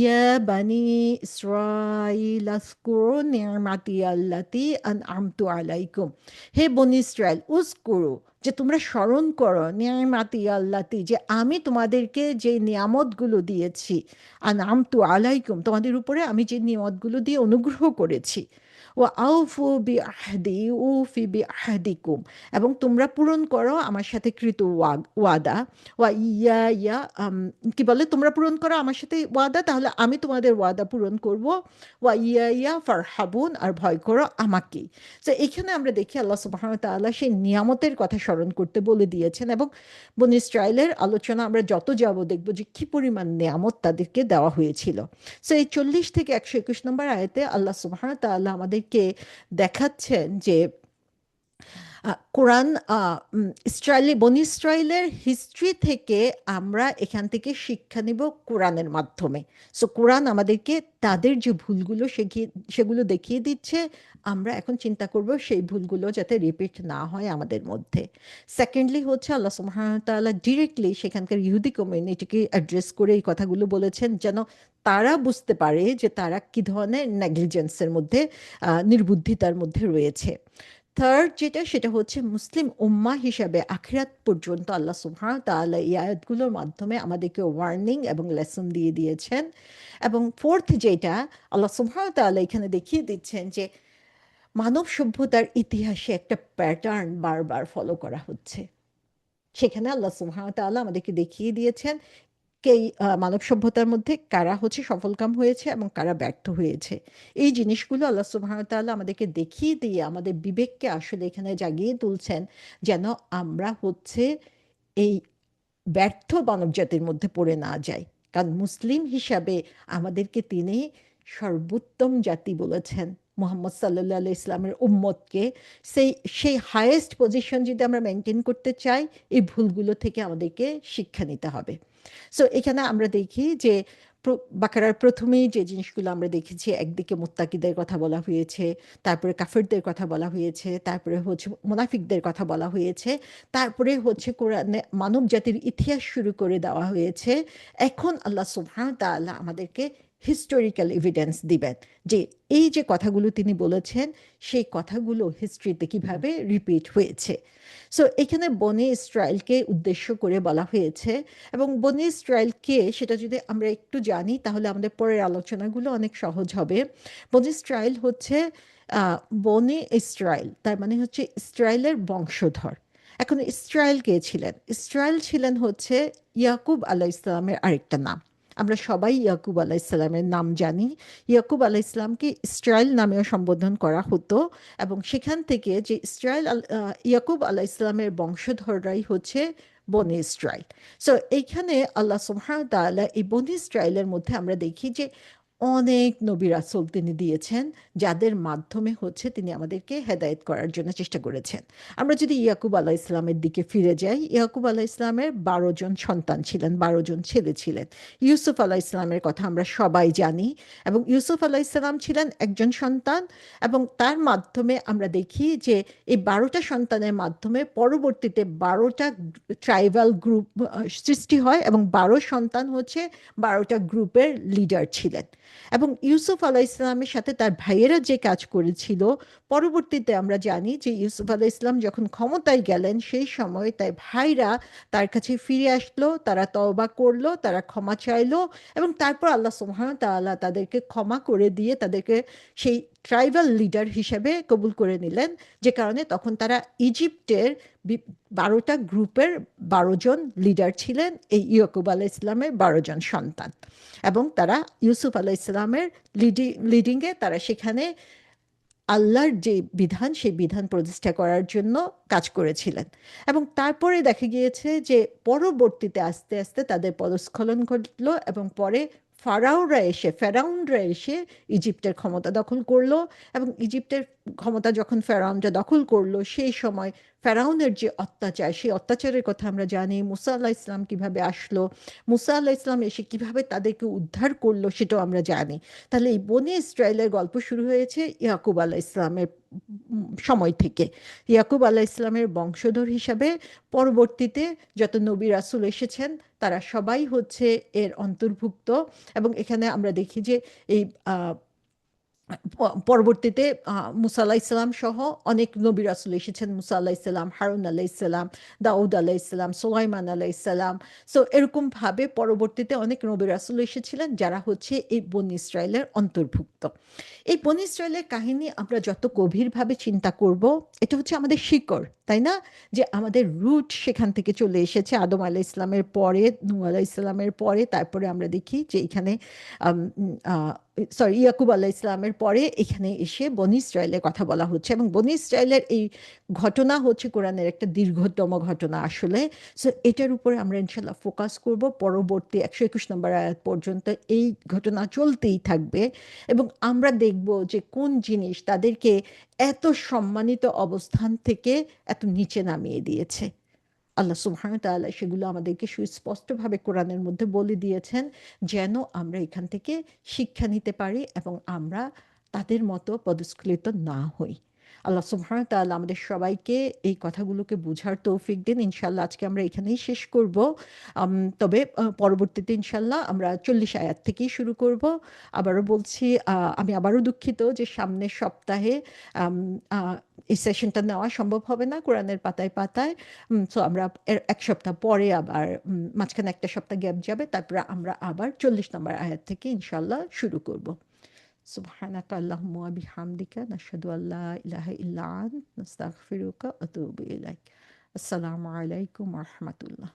ইয়া বানি ইসরাইল আযকুরু নি'মাতি আল্লাতী আন'আমতু আলাইকুম। হে বনি ইসরায়েল, উযকুরু, যে তোমরা স্মরণ করো, নিয়ামাতি আল্লাতি, যে আমি তোমাদেরকে যে নিয়ামতগুলো দিয়েছি, আনআমতু আলাইকুম, তোমাদের উপরে আমি যে নিয়ামতগুলো দিয়ে অনুগ্রহ করেছি। ও আউফু বি আহদি উফি বি আহদিকুম, এবং তোমরা পূরণ করো আমার সাথে কৃত ওয়াদা। ওয়া ইয়া ইয়া কি বলে, তোমরা পূরণ করো আমার সাথে ওয়াদা, তাহলে আমি তোমাদের ওয়াদা পূরণ করব। ওয়া ইয়া ইয়া ফারহাবুন, আর ভয় করো আমাকেই। তো এখানে আমরা দেখি আল্লাহ সুবহানাহু ওয়া তাআলা সেই নিয়ামতের কথা স্মরণ করতে বলে দিয়েছেন, এবং বনী ইসরাইলের আলোচনা আমরা যত যাব দেখব যে কি পরিমাণ নিয়ামত তাদেরকে দেওয়া হয়েছিল। সো এই 40 থেকে 121 নম্বর আয়াতে আল্লাহ সুবহানাহু ওয়া তাআলা আমাদেরকে দেখাচ্ছেন যে কোরআন, বনি ইসরায়েলের হিস্ট্রি থেকে আমরা এখান থেকে শিক্ষা নিব কোরআনের মাধ্যমে। সো কোরআন আমাদেরকে তাদের যে ভুলগুলো সেগুলো দেখিয়ে দিচ্ছে। আমরা এখন চিন্তা করব সেই ভুলগুলো যাতে রিপিট না হয় আমাদের মধ্যে। সেকেন্ডলি হচ্ছে আল্লাহ সুবহানাহু ওয়া তাআলা ডিরেক্টলি সেখানকার ইহুদি কমিউনিটিকে অ্যাড্রেস করে এই কথাগুলো বলেছেন, যেন তারা বুঝতে পারে যে তারা কি ধরনের নেগলিজেন্সের মধ্যে, নির্বুদ্ধিতার মধ্যে রয়েছে। থার্ড যেটা, সেটা হচ্ছে মুসলিম উম্মাহ হিসাবে আখিরাত পর্যন্ত আল্লাহ সুবহানাহু ওয়া তাআলা এই আয়াতগুলোর মাধ্যমে আমাদেরকে ওয়ার্নিং এবং লেসন দিয়ে দিয়েছেন। এবং ফোর্থ যেটা, আল্লাহ সুবহানাহু ওয়া তাআলা এখানে দেখিয়ে দিচ্ছেন যে মানব সভ্যতার ইতিহাসে একটা প্যাটার্ন বারবার ফলো করা হচ্ছে। সেখানে আল্লাহ সুবহানাহু ওয়া তাআলা আমাদেরকে দেখিয়ে দিয়েছেন এই মানব সভ্যতার মধ্যে কারা হচ্ছে সফলকাম হয়েছে এবং কারা ব্যর্থ হয়েছে। এই জিনিসগুলো আল্লাহ সুবহানাহু ওয়া তাআলা আমাদেরকে দেখিয়ে দিয়ে আমাদের বিবেককে আসলে এখানে জাগিয়ে তুলছেন, যেন আমরা হচ্ছে এই ব্যর্থ মানব জাতির মধ্যে পড়ে না যাই। কারণ মুসলিম হিসাবে আমাদেরকে তিনি সর্বোত্তম জাতি বলেছেন, মোহাম্মদ সাল্লাল্লাহু আলাইহি ইসলামের উম্মতকে। সেই হায়েস্ট পজিশন যদি আমরা মেনটেন করতে চাই, এই ভুলগুলো থেকে আমাদেরকে শিক্ষা নিতে হবে। সো এখানে আমরা দেখি যে বাকারার প্রথমেই যে জিনিসগুলো আমরা দেখেছি, একদিকে মুত্তাকিদের কথা বলা হয়েছে, তারপরে কাফেরদের কথা বলা হয়েছে, তারপরে হচ্ছে মুনাফিকদের কথা বলা হয়েছে, তারপরে হচ্ছে কোরআনে মানব জাতির ইতিহাস শুরু করে দেওয়া হয়েছে। এখন আল্লাহ সুবহানাহু ওয়া তাআলা আমাদেরকে হিস্টোরিক্যাল এভিডেন্স দিবেন যে এই যে কথাগুলো তিনি বলেছেন সেই কথাগুলো হিস্ট্রিতে কিভাবে রিপিট হয়েছে। সো এখানে বনি ইসরায়েলকে উদ্দেশ্য করে বলা হয়েছে, এবং বনি ইসরায়েলকে সেটা যদি আমরা একটু জানি তাহলে আমাদের পরের আলোচনাগুলো অনেক সহজ হবে। বনি ইসরায়েল হচ্ছে বনি ইসরায়েল, তার মানে হচ্ছে ইসরায়েলের বংশধর। এখন ইসরায়েল কে ছিলেন? ইসরায়েল ছিলেন হচ্ছে ইয়াকুব আলাহ ইসলামের আরেকটা নাম। আমরা সবাই ইয়াকুব আলাহ ইসলামের নাম জানি। ইয়াকুব আলাহ ইসলামকে ইসরায়েল নামেও সম্বোধন করা হতো, এবং সেখান থেকে যে ইয়াকুব আলাহ ইসলামের বংশধররাই হচ্ছে বনি ইসরায়েল। সো এইখানে আল্লাহ সুবহানাহু ওয়া তাআলা এই বনি ইসরায়েলের মধ্যে আমরা দেখি যে অনেক নবী রাসূল তিনি দিয়েছেন, যাদের মাধ্যমে হচ্ছে তিনি আমাদেরকে হেদায়েত করার জন্য চেষ্টা করেছেন। আমরা যদি ইয়াকুব আলাহ ইসলামের দিকে ফিরে যাই, ইয়াকুব আলাহ ইসলামের 12 জন সন্তান ছিলেন, 12 জন ছেলে ছিলেন। ইউসুফ আলাহ ইসলামের কথা আমরা সবাই জানি, এবং ইউসুফ আলাহ ইসলাম ছিলেন একজন সন্তান, এবং তার মাধ্যমে আমরা দেখি যে এই 12টা সন্তানের মাধ্যমে পরবর্তীতে 12টা ট্রাইবাল গ্রুপ সৃষ্টি হয়, এবং 12 সন্তান হচ্ছে 12টা গ্রুপের লিডার ছিলেন। এবং ইউসুফ আলাহ ইসলামের সাথে তার ভাইয়েরা যে কাজ করেছিল, পরবর্তীতে আমরা জানি যে ইউসুফ আলাহ ইসলাম যখন ক্ষমতায় গেলেন সেই সময় তার ভাইরা তার কাছে ফিরে আসলো, তারা তওবা করলো, তারা ক্ষমা চাইলো, এবং তারপর আল্লাহ সুবহানাহু ওয়া তাআলা তাদেরকে ক্ষমা করে দিয়ে তাদেরকে সেই ট্রাইবাল লিডার হিসেবে কবুল করে নিলেন। যে কারণে তখন তারা ইজিপ্টের 12টা গ্রুপের 12 জন লিডার ছিলেন, এই ইয়াকুব আলাহ ইসলামের 12 জন সন্তান। এবং তারা ইউসুফ আলাহ ইসলামের লিডিংয়ে তারা সেখানে আল্লাহর যে বিধান সেই বিধান প্রতিষ্ঠা করার জন্য কাজ করেছিলেন। এবং তারপরে দেখা গিয়েছে যে পরবর্তীতে আস্তে আস্তে তাদের পদস্খলন ঘটলো, এবং পরে ফেরাউনরা এসে ইজিপ্টের ক্ষমতা দখল করলো, এবং ইজিপ্টের ক্ষমতা যখন ফেরাউনরা দখল করলো, সেই সময় ফেরাউনের যে অত্যাচার, সেই অত্যাচারের কথা আমরা জানি। মুসা আল্লাহ ইসলাম কিভাবে আসলো, মুসা আল্লাহ ইসলাম এসে কিভাবে তাদেরকে উদ্ধার করলো, সেটাও আমরা জানি। তাহলে এই বনি ইসরায়েলের গল্প শুরু হয়েছে ইয়াকুব আলাহ ইসলামের সময় থেকে। ইয়াকুব আলাহ ইসলামের বংশধর হিসাবে পরবর্তীতে যত নবী রাসূল এসেছেন, তারা সবাই হচ্ছে এর অন্তর্ভুক্ত। এবং এখানে আমরা দেখি যে এই পরবর্তীতে মুসা আলাহ ইসলাম সহ অনেক নবী রাসূল এসেছেন। মুসা আলাহ ইসলাম, হারুন আলাহ ইসলাম, দাউদ আলাহ ইসলাম, সুলাইমান আলাহ ইসলাম। সো এরকম ভাবে পরবর্তীতে অনেক নবী রাসূল এসেছিলেন, যারা হচ্ছে এই বনি ইসরায়েলের অন্তর্ভুক্ত। এই বনি ইসরায়েলের কাহিনী আমরা যত গভীরভাবে চিন্তা করব, এটা হচ্ছে আমাদের শিকড়, তাই না? যে আমাদের রুট সেখান থেকে চলে এসেছে আদম আলাহ ইসলামের পরে, নূহ আলাহ ইসলামের পরে। তারপরে আমরা দেখি যে এখানে ইয়াকুব আলাহ ইসলামের পরে এখানে এসে বনি ইসরায়েলের কথা বলা হচ্ছে। এবং বনি ইসরায়েলের এই ঘটনা হচ্ছে কোরআনের একটা দীর্ঘতম ঘটনা আসলে। সো এটার উপরে আমরা ইনশাল্লাহ ফোকাস করব পরবর্তী 121 নম্বর আয়াত পর্যন্ত। এই ঘটনা চলতেই থাকবে এবং আমরা দেখব যে কোন জিনিস তাদেরকে এত সম্মানিত অবস্থান থেকে এত নিচে নামিয়ে দিয়েছে। আল্লাহ সুবহানাহু ওয়া তাআলা সেগুলো আমাদেরকে সুস্পষ্টভাবে কোরআনের মধ্যে বলে দিয়েছেন, যেন আমরা এখান থেকে শিক্ষা নিতে পারি এবং আমরা তাদের মতো পদস্খলিত না হই। আল্লাহ সুবহানাহু ওয়া তাআলা আমাদের সবাইকে এই কথাগুলোকে বুঝার তৌফিক দিন। ইনশাল্লাহ আজকে আমরা এখানেই শেষ করব। তবে পরবর্তীতে ইনশাল্লাহ আমরা 40 আয়াত থেকেই শুরু করব। আবারও বলছি, আমি আবারও দুঃখিত যে সামনের সপ্তাহে আম, আহ, এই সেশনটা নেওয়া সম্ভব হবে না কোরআনের পাতায় পাতায়। সো আমরা এর 1 সপ্তাহ পরে আবার, মাঝখানে একটা সপ্তাহ গ্যাপ যাবে, তারপরে আমরা আবার 40 নম্বর আয়াত থেকে ইনশাল্লাহ শুরু করব। সুবহানাকা আল্লাহুম্মা ওয়া বিহামদিকা নাশহাদু আল্লা ইলাহা ইল্লা আনতা নাস্তাগফিরুকা ওয়া আতুবু ইলাইক। আসসালামু আলাইকুম ওয়া রাহমাতুল্লাহ।